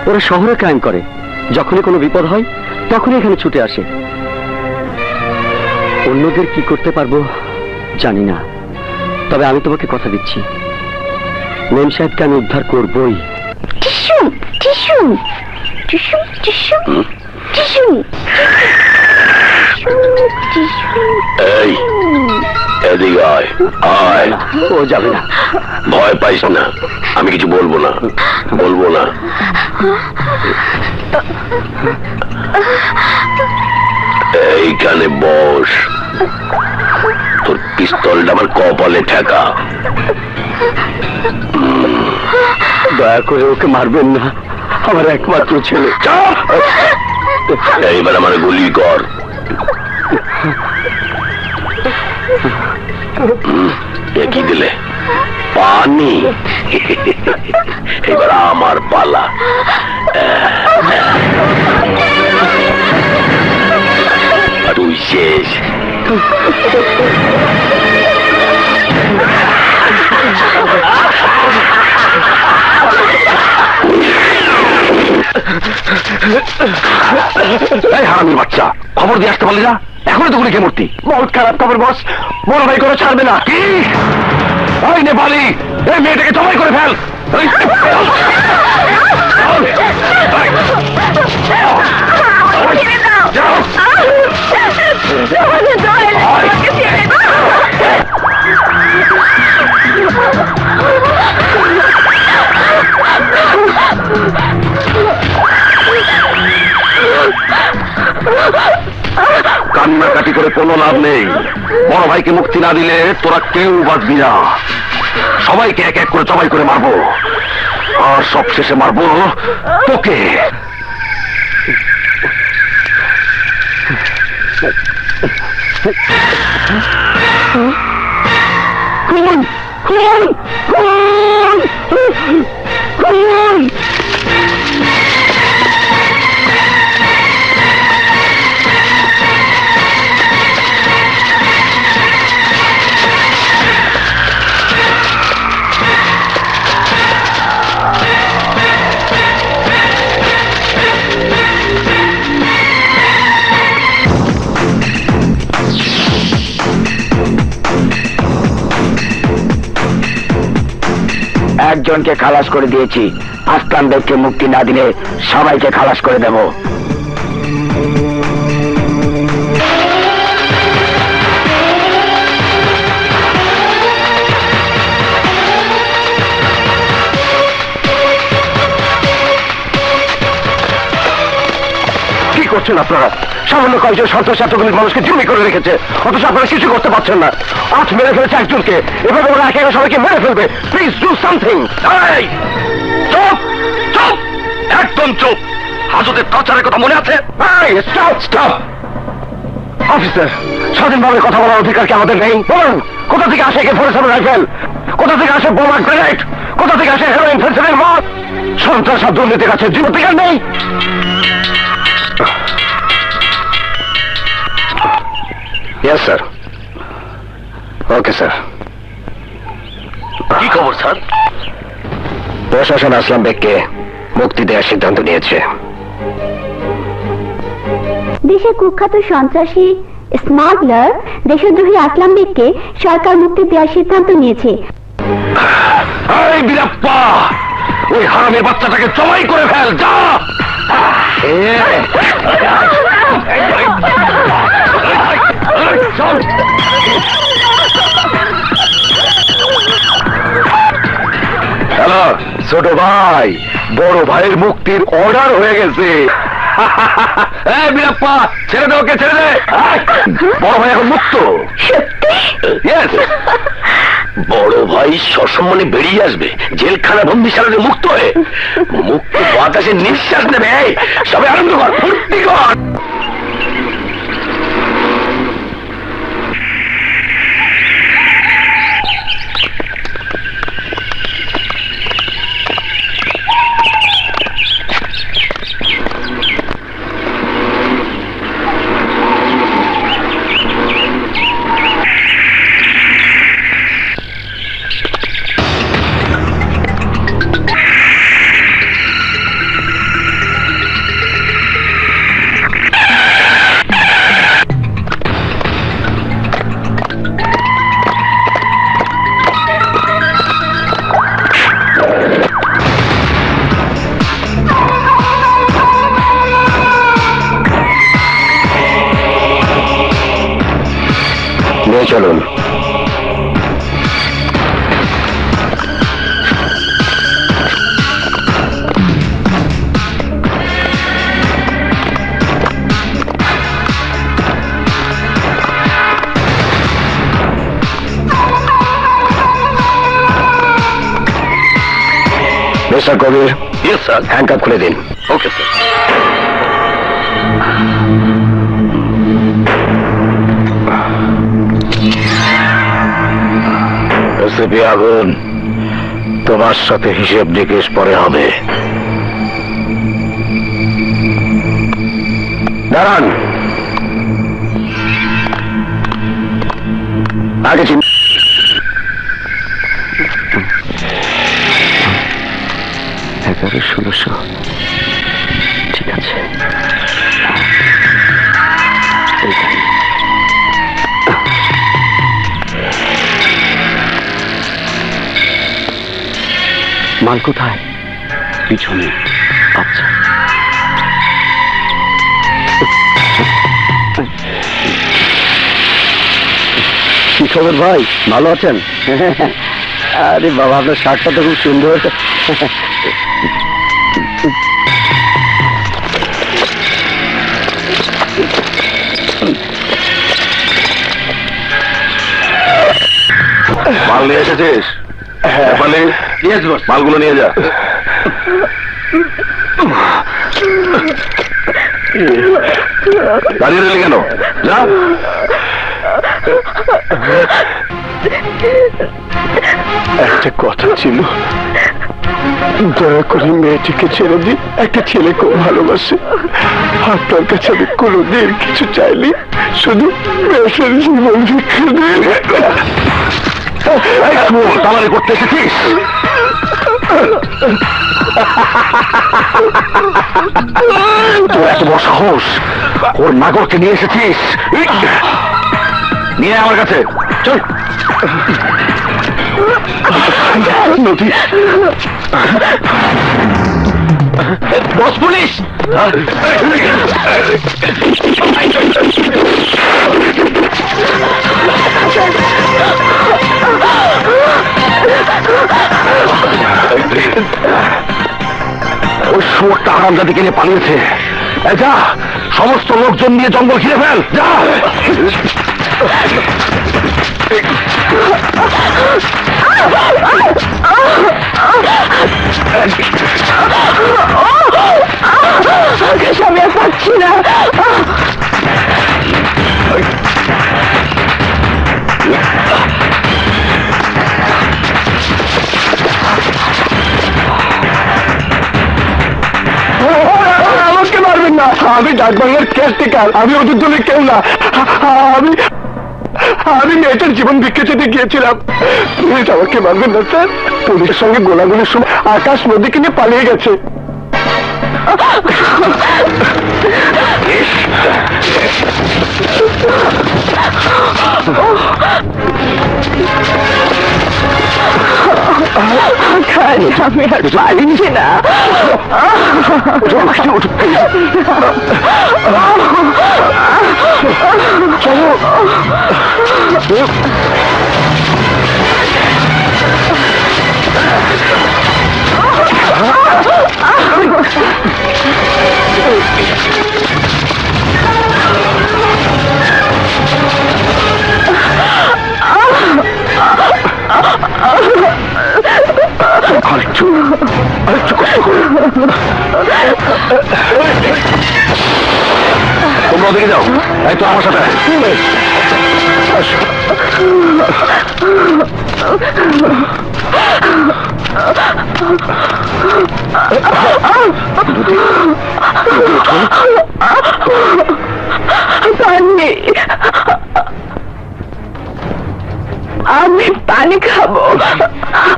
ওরা শহরে ক্রাইম করে। যখনই কোনো বিপদ হয় তখনই এখানে ছুটে আসে। অন্যদের কি করতে পারবো জানি না, তবে আমি তোমাকে কথা দিচ্ছি, মেম সাহেবকে আমি উদ্ধার করবই। Tissue tissue tissue tissue tissue এই এদিকে আয়। আয়। ও যাবে না। ভয় পাইস না, আমি কিছু বলবো না। বলবো না। এইখানে বস। তোর পিস্তলটা আমার কপালে ঠেকা। দয়া করে ওকে মারবেন না, আমার একমাত্র ছেলে। এইবার আমার গুলি কর। কি দিলে? পানি। এবার আমার পালা। তুই শেষ। হারামির বাচ্চা, খবর দিয়ে আসতে পারলি না? এখনো তো গুলি খেয়ে মূর্তি। বহুত খারাপ খবর বস, বড় ভাই করে ছাড়বে না। কি নেপালি, এই মেয়েটাকে জবাই করে ফেল। কান্নাকাটি করে কোনো লাভ নেই। বড় ভাইকে মুক্তি না দিলে তোরা কেউ বাঁচবি না। সবাইকে এক এক করে জবাই করে মারবো, আর সবশেষে মারবো তোকে। খুন খুন খুন খুন। একজনকে খালাস করে দিয়েছি, আসলাম বেগকে মুক্তি না দিলে সবাইকে খালাস করে দেব। কি করছেন আপনারা? সামান্য কয়েকজন সন্ত্রাস এতগুলি মানুষকে জিম্মি করে রেখেছে, অথচ আপনারা কিছু করতে পারছেন না। আজ মেরে ফেলেছে একজনকে, এভাবে ওরা একে একে সবাইকে মেরে ফেলবে। Please do something. চুপ চুপ, একদম চুপ। হাজতের টর্চারের কথা মনে আছে? Stop stop. অফিসার, স্বাধীনভাবে কথা বলার অধিকার কি আমাদের নেই? বলুন, কোথা থেকে আসে AK-47 রাইফেল? কোথা থেকে আসে বোমা গ্রেনেড? কোথা থেকে আসে হেরোইন, ফেন্সিডিল মদ? সন্ত্রাস আর দুর্নীতির কাছে জীবধিকার নেই? Yes sir. Okay sir. কি খবর স্যার? প্রশাসন আসলাম বেগকে মুক্তি দেওয়ার সিদ্ধান্ত নিয়েছে। দেশের কুখ্যাত সন্ত্রাসী স্মাগলার দেশদ্রোহী আসলাম বেগকে সরকার মুক্তি দেওয়ার সিদ্ধান্ত নিয়েছে। এই বীরাপ্পা, ওই হারামের বাচ্চাটাকে জবাই করে ফেল, যা। হ্যালো ছোট ভাই, বড় ভাইয়ের মুক্তির অর্ডার হয়ে গেছে। বীরাপ্পা, ছেড়ে দে ওকে, ছেড়ে দে। বড় ভাই এখন মুক্ত। বড় ভাই সসম্মানে বেরিয়ে আসবে জেলখানা বন্দিশালাতে মুক্ত হয়ে। মুক্ত বাতাসে নিঃশ্বাস নেবে। সবাই আনন্দ কর, ফুর্তি কর। চলুন। Mister Kabir. Yes sir. Handcuff খুলে দিন। Okay sir. এসিপি আগুন, তোমার সাথে হিসেব নিকেশ পরে হবে। দাঁড়ান। আগে 1100-1600। ঠিক আছে। মাল কোথায়? পিছনে। আচ্ছা। কি খবর ভাই, ভালো আছেন? আরে বাবা, আপনার শার্টটা তো খুব সুন্দর। মাল নিয়ে এসেছিস? মালগুলো নিয়ে যা। দাঁড়িয়ে রইলি কেন? যা। একটা কথা ছিল, দয়া করে মেয়েটিকে ছেড়ে দিন। একটা ছেলে খুব ভালোবাসে। আপনার কাছে আমি কোনোদিন কিছু চাইনি, শুধু মেয়েটার জীবন ভিক্ষা দিন। তামারি করতে এসেছিস? তোর এত বড় সাহস, ওর নাগরকে নিয়ে এসেছিস? নিয়ে আমার কাছে চল। নদী, বস পুলিশ! ওই শুয়োরটা হারামজাদিকে নিয়ে পালিয়েছে। যা, সমস্ত লোকজন নিয়ে জঙ্গল ঘিরে ফেল। যা। আমি আর পাচ্ছি না। আমাকে মারবেন না, আমি ডাকবাংলার কেয়ারটেকার। আমি ওদের দলের কেউ না। আমি মেয়েটার জীবন ভিক্ষা চেতে গিয়েছিলাম। প্লিজ আমাকে মারবেন না স্যার। পুলিশের সঙ্গে গোলাগুলির সময় আকাশ নদীকে নিয়ে পালিয়ে গেছে। আমি আর পারছি না। আরেকটু কষ্ট করো। তোমরা ওদিকে যাও, এই তো আমার সাথে। আমি পানি খাবো,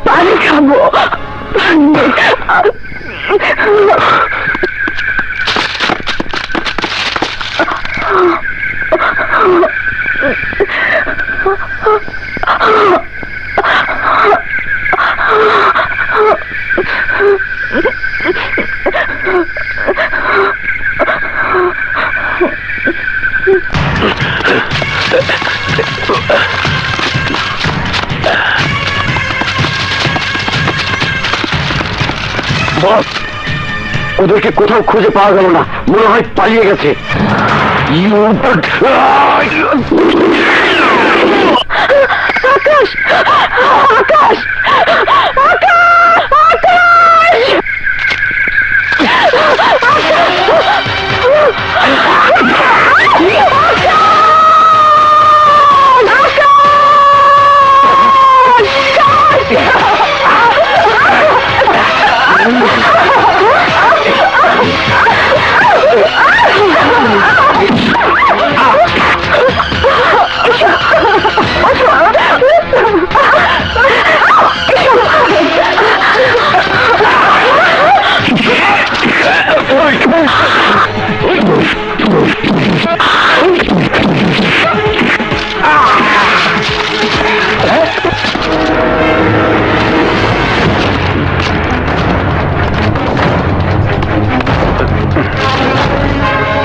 পানি খাবো। বস, ওদেরকে কোথাও খুঁজে পাওয়া গেল না, মনে হয় পালিয়ে গেছে। আকাশ, আকাশ,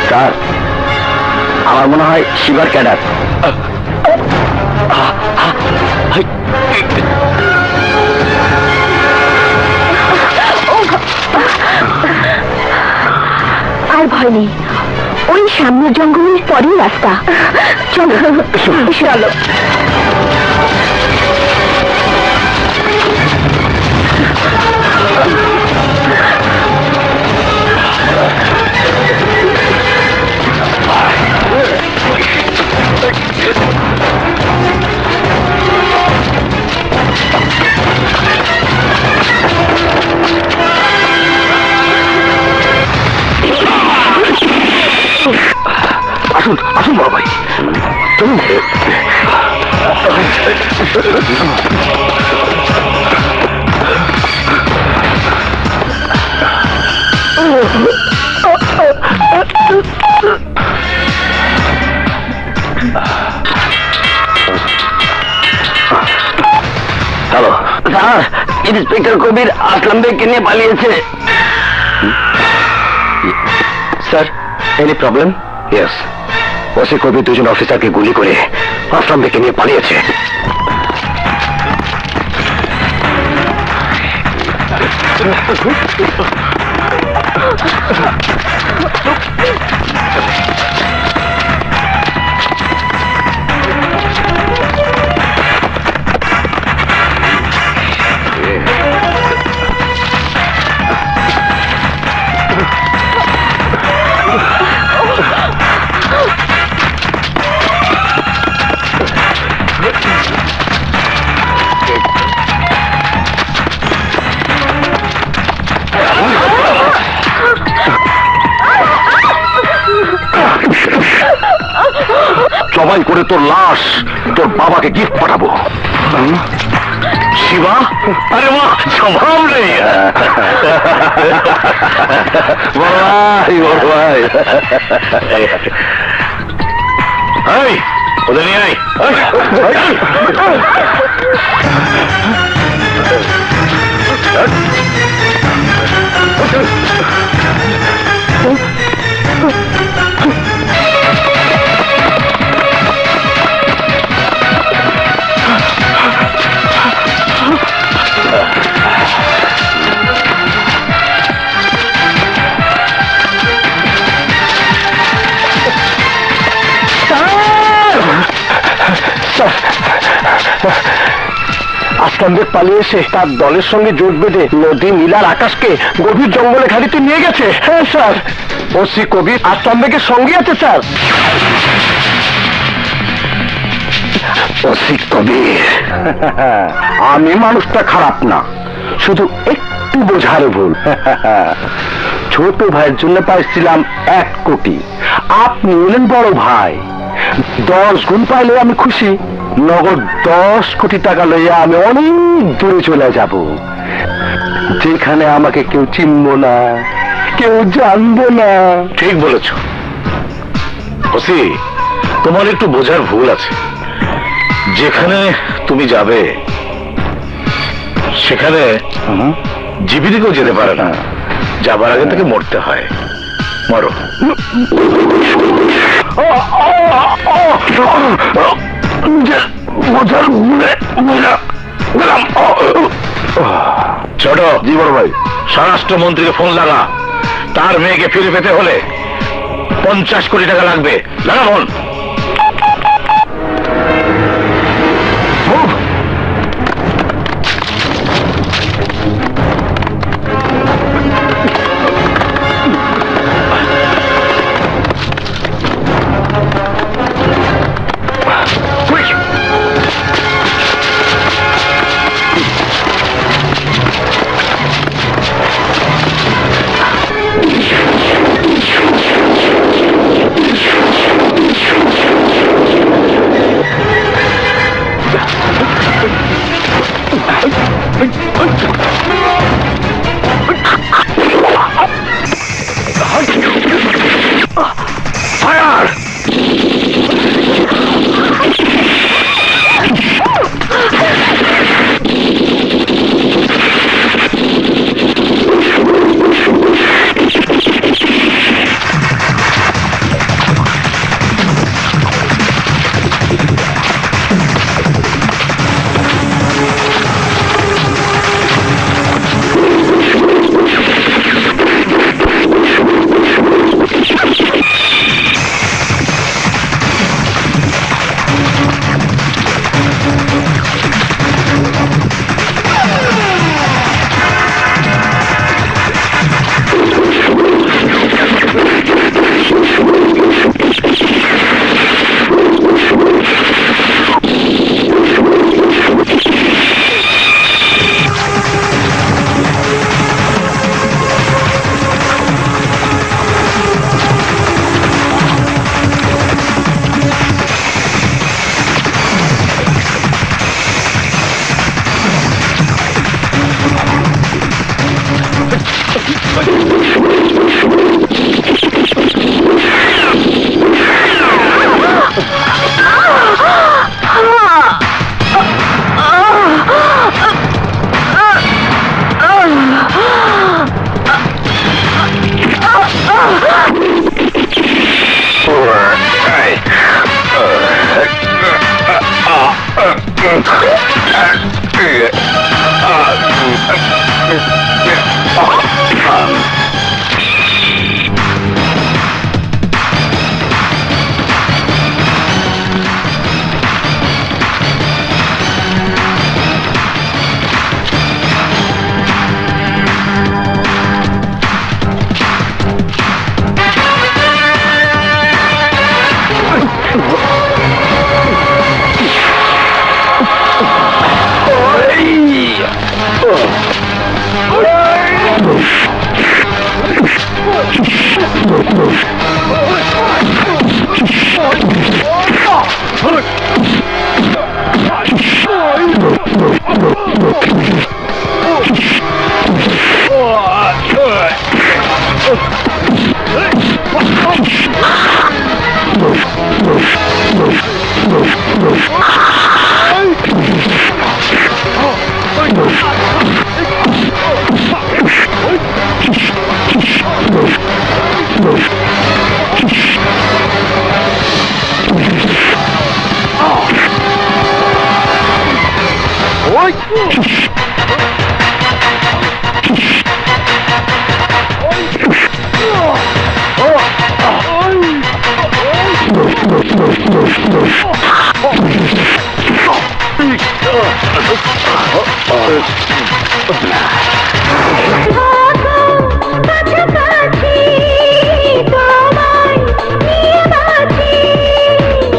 স্যার, আমার মনে হয় শিবার ক্যাডার। আর ভয় নেই, ওই সামনের জঙ্গলের পরেই রাস্তা। চলো চলো। আসুন বড় ভাই, চলুন। Hello sir, inspector Kabir Aslam বেগকে নিয়ে পালিয়েছে। Sir, any problem? Yes, OC Kabir দুজন অফিসারকে গুলি করে আসলাম বেগকে নিয়ে পালিয়েছে। জবাই করে তোর লাশ তোর বাবাকে গিফট পাঠাবো। শিবা, আরে বাহ, স্বভাব নেই। বড় ভাই, এই ওদের নিয়ে আয়। আসলাম বেগ পালিয়ে এসে তার দলের সঙ্গে জোট বেঁধে নদী, নীলার আকাশকে গভীর জঙ্গলে ঘাড়িতে নিয়ে গেছে। হ্যাঁ স্যার, ওসি কবির আসলাম বেগের সঙ্গে আছে স্যার। ওসি কবির, আমি মানুষটা খারাপ না, শুধু একটু বোঝার ভুল। ছোট ভাইয়ের জন্য পাইছিলাম 1 কোটি, আপনি হলেন বড় ভাই, 10 গুণ পাইলে আমি খুশি। নগদ 10 কোটি টাকা লইয়া আমি অনেক দূরে চলে যাব, যেখানে আমাকে কেউ চিনবো না, কেউ জানবো না। ঠিক বলেছ ওসি, তোমার একটু বোঝার ভুল আছে। যেখানে তুমি যাবে সেখানে জীবিত কেউ যেতে পারে না, যাবার আগে থেকে মরতে হয়। মরো। ছোট, জি বড় ভাই। স্বরাষ্ট্রমন্ত্রীকে ফোন লাগা, তার মেয়েকে ফিরে পেতে হলে 50 কোটি টাকা লাগবে। লাগা ফোন।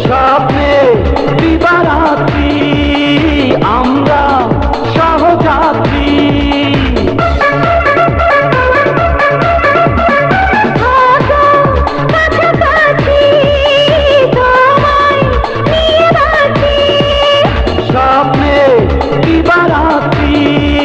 স্বপ্নে দিবারাত্রি আমরা সহযাত্রী। স্বপ্নে দিবারাত্রি